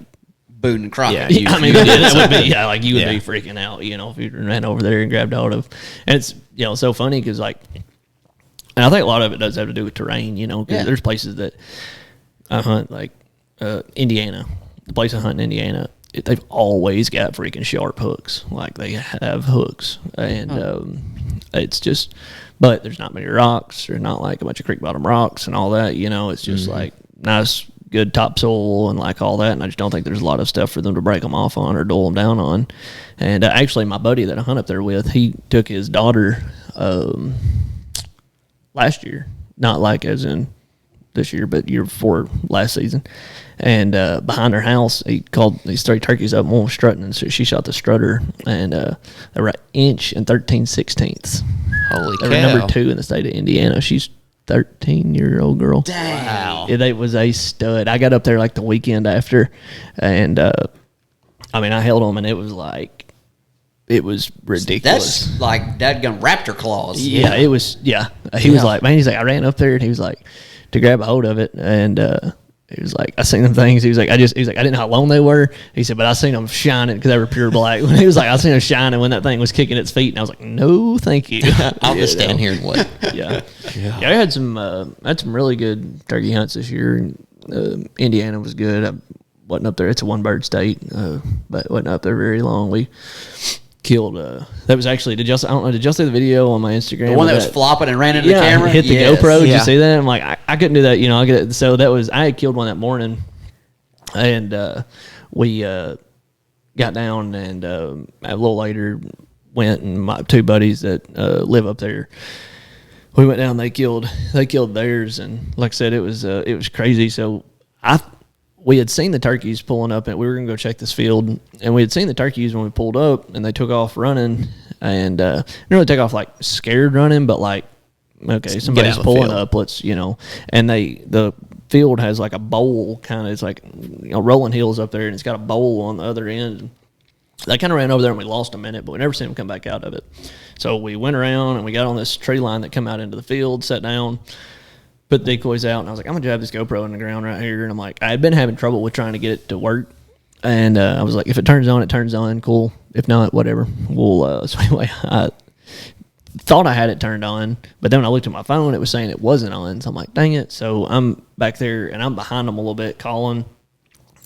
S2: Boone and Crockett.
S4: Yeah, I mean, that would be like you would be freaking out, if you ran over there and grabbed hold of. And it's so funny because and I think a lot of it does have to do with terrain, because there's places that I hunt like Indiana, the place I hunt in Indiana. They've always got freaking sharp hooks. Like they have hooks, and it's just. But there's not many rocks. There's not like a bunch of creek bottom rocks and all that. It's just like nice, good topsoil and like all that. And I just don't think there's a lot of stuff for them to break them off on or dull them down on. And actually, my buddy that I hunt up there with, he took his daughter last year, not like as in this year, but year before last season. And behind her house, he called these 3 turkeys up. One was strutting, and so she shot the strutter, and they were 1 inch and 13/16.
S3: Holy cow!
S4: They were number 2 in the state of Indiana. She's 13-year-old girl.
S2: Dang.
S3: Wow!
S4: It was a stud. I got up there like the weekend after, and I mean, I held them, and it was ridiculous.
S2: That's like dadgum raptor claws.
S4: Yeah, it was. Yeah, he was like, man, he's like, I ran up there, and he was like, to grab a hold of it, and he was like, I seen them things. He was like, I didn't know how long they were. He said, but I seen them shining because they were pure black. He was like, I seen them shining when that thing was kicking its feet, and I was like, no, thank you.
S3: I'll just stand here and wait.
S4: Yeah. I had some really good turkey hunts this year. Indiana was good. I wasn't up there. It's a 1-bird state, but wasn't up there very long. We killed. That was actually. Did y'all see the video on my Instagram?
S2: The one that was flopping and ran into the camera.
S4: Hit the GoPro. Did you see that? I'm like, I couldn't do that. So that was. I had killed one that morning, and we got down and a little later went, and my 2 buddies that live up there. We went down. They killed theirs, and like I said, it was crazy. So we had seen the turkeys pulling up, and we were going to go check this field, and we had seen the turkeys when we pulled up, and they took off running, and didn't really take off like scared running, but like, okay, somebody's pulling up, let's, and the field has like a bowl kind of, it's like, rolling hills up there, and it's got a bowl on the other end. They kind of ran over there and we lost a minute, but we never seen them come back out of it. So we went around and we got on this tree line that come out into the field, sat down, put the decoys out, and I was like, I'm going to jab this GoPro in the ground right here. And I'm like, I had been having trouble with trying to get it to work. And I was like, if it turns on, it turns on. Cool. If not, whatever. We'll, so anyway, I thought I had it turned on, but then when I looked at my phone, it was saying it wasn't on. So I'm like, dang it. So I'm back there and I'm behind them a little bit calling.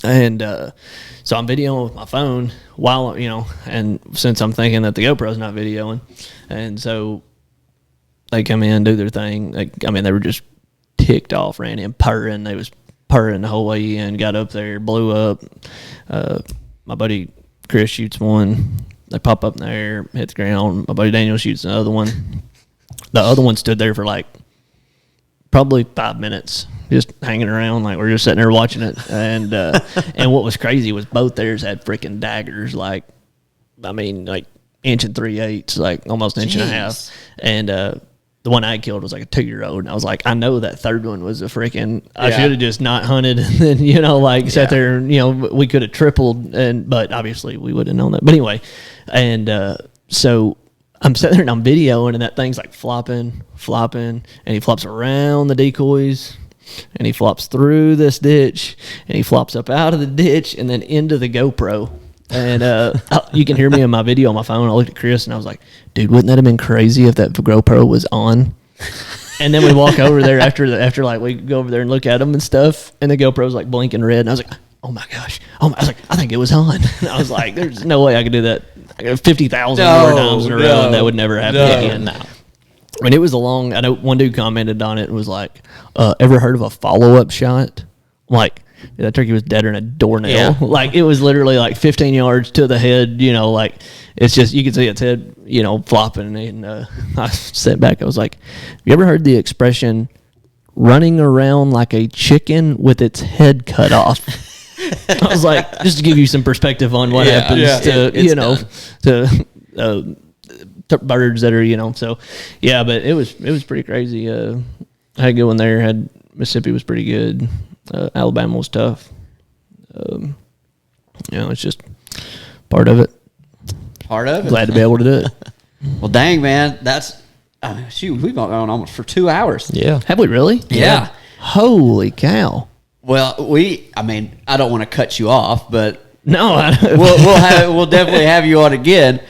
S4: And so I'm videoing with my phone while, and since I'm thinking that the GoPro's not videoing. And so they come in, do their thing. They were just ticked off, ran in purring. They was purring the whole way in, got up there, blew up. My buddy Chris shoots one. They pop up in the air, hit the ground. My buddy Daniel shoots another one. The other one stood there for like probably 5 minutes, just hanging around. Like we're just sitting there watching it. And and what was crazy was both theirs had freaking daggers, like 1 3/8, like almost an inch and a half. And the one I killed was like a 2-year-old. And I was like, I know that third one was a freaking, I should have just not hunted and then, sat there and, we could have tripled, but obviously we would have known that. But anyway, and so I'm sitting there and I'm videoing and that thing's like flopping, and he flops around the decoys and he flops through this ditch and he flops up out of the ditch and then into the GoPro. And you can hear me in my video on my phone. I looked at Chris and I was like, dude, wouldn't that have been crazy if that GoPro was on? And then we walk over there after we go over there and look at them and stuff, and the GoPro's like blinking red. And I was like, oh my gosh. I was like, I think it was on. And I was like, there's no way I could do that 50,000 more times in a row, and that would never happen again. No. I mean, it was I know one dude commented on it and was like, ever heard of a follow-up shot? I'm like, that turkey was deader than a doornail. Yeah. Like, it was literally like 15 yards to the head, like, it's just, you could see its head, flopping. And I sat back, I was like, have you ever heard the expression, running around like a chicken with its head cut off? I was like, just to give you some perspective on what happens to birds that are, so, yeah, but it was pretty crazy. I had a good one there. Mississippi was pretty good. Alabama was tough. It's just part of it. Glad to be able to do it.
S2: Well, dang, man, that's we've been on almost for 2 hours.
S3: Yeah,
S4: have we really?
S2: Yeah.
S4: Holy cow!
S2: Well, I don't want to cut you off, but
S4: no,
S2: we'll definitely have you on again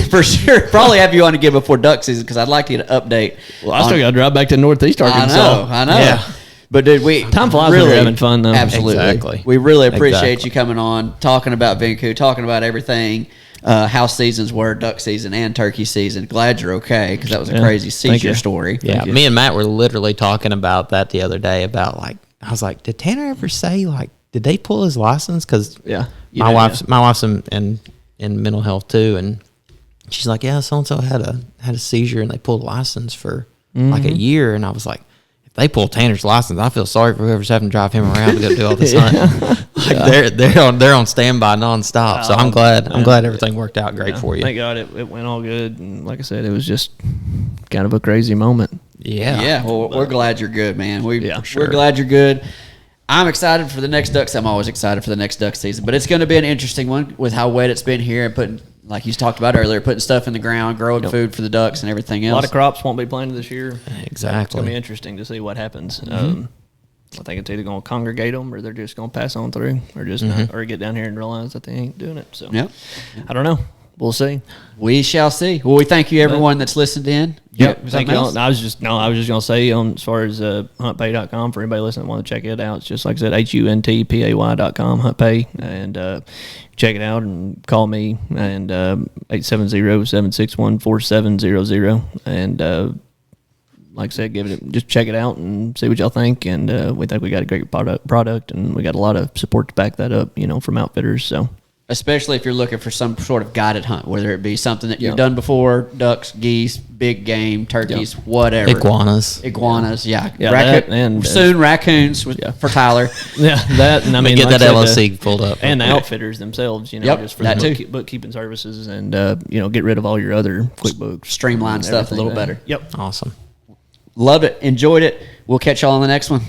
S2: for sure. Probably have you on again before duck season because I'd like to get an update.
S4: Well, I still got to drive back to Northeast Arkansas.
S2: I know. Yeah. But dude,
S4: time flies when you're having fun, though.
S2: Absolutely.
S3: Exactly.
S2: We really appreciate you coming on, talking about Vancouver, talking about everything, how seasons were, duck season and turkey season. Glad you're okay, because that was a crazy seizure story.
S3: Yeah, me and Matt were literally talking about that the other day. About I was like, did Tanner ever say did they pull his license? Because my wife's in mental health too, and she's like, yeah, so and so had a seizure and they pulled a license for like a year, and I was like, they pull Tanner's license, I feel sorry for whoever's having to drive him around to go do all this hunting. They're on standby nonstop. So I'm glad everything worked out great for you.
S4: Thank God it went all good. And like I said, it was just kind of a crazy moment.
S3: Yeah.
S2: Yeah. Well, we're glad you're good, man. We're
S3: sure.
S2: glad you're good. I'm excited for the next duck. I'm always excited for the next duck season, but it's going to be an interesting one with how wet it's been here and putting, like you talked about earlier, putting stuff in the ground, growing food for the ducks and everything else.
S4: A lot of crops won't be planted this year.
S3: Exactly.
S4: It's going to be interesting to see what happens. I think it's either going to congregate them or they're just going to pass on through or just or get down here and realize that they ain't doing it. So I don't know. We'll see.
S2: We shall see. Well, we thank you, everyone that's listened in.
S4: Yep. Thank you. I was just going to say, as far as huntpay.com, for anybody listening that want to check it out, it's just like I said, huntpay.com, huntpay, and check it out and call me, and 870-761-4700, and like I said, just check it out and see what y'all think, and we think we got a great product, and we got a lot of support to back that up, from outfitters, so.
S2: Especially if you're looking for some sort of guided hunt, whether it be something that you've done before, ducks, geese, big game, turkeys, whatever.
S3: Iguanas,
S2: soon raccoons for Tyler.
S4: That, and
S3: get that LLC pulled up.
S4: And the outfitters themselves, just for the bookkeeping services, and, get rid of all your other QuickBooks.
S2: Streamline stuff a little better.
S4: Yep.
S3: Awesome.
S2: Loved it. Enjoyed it. We'll catch y'all on the next one.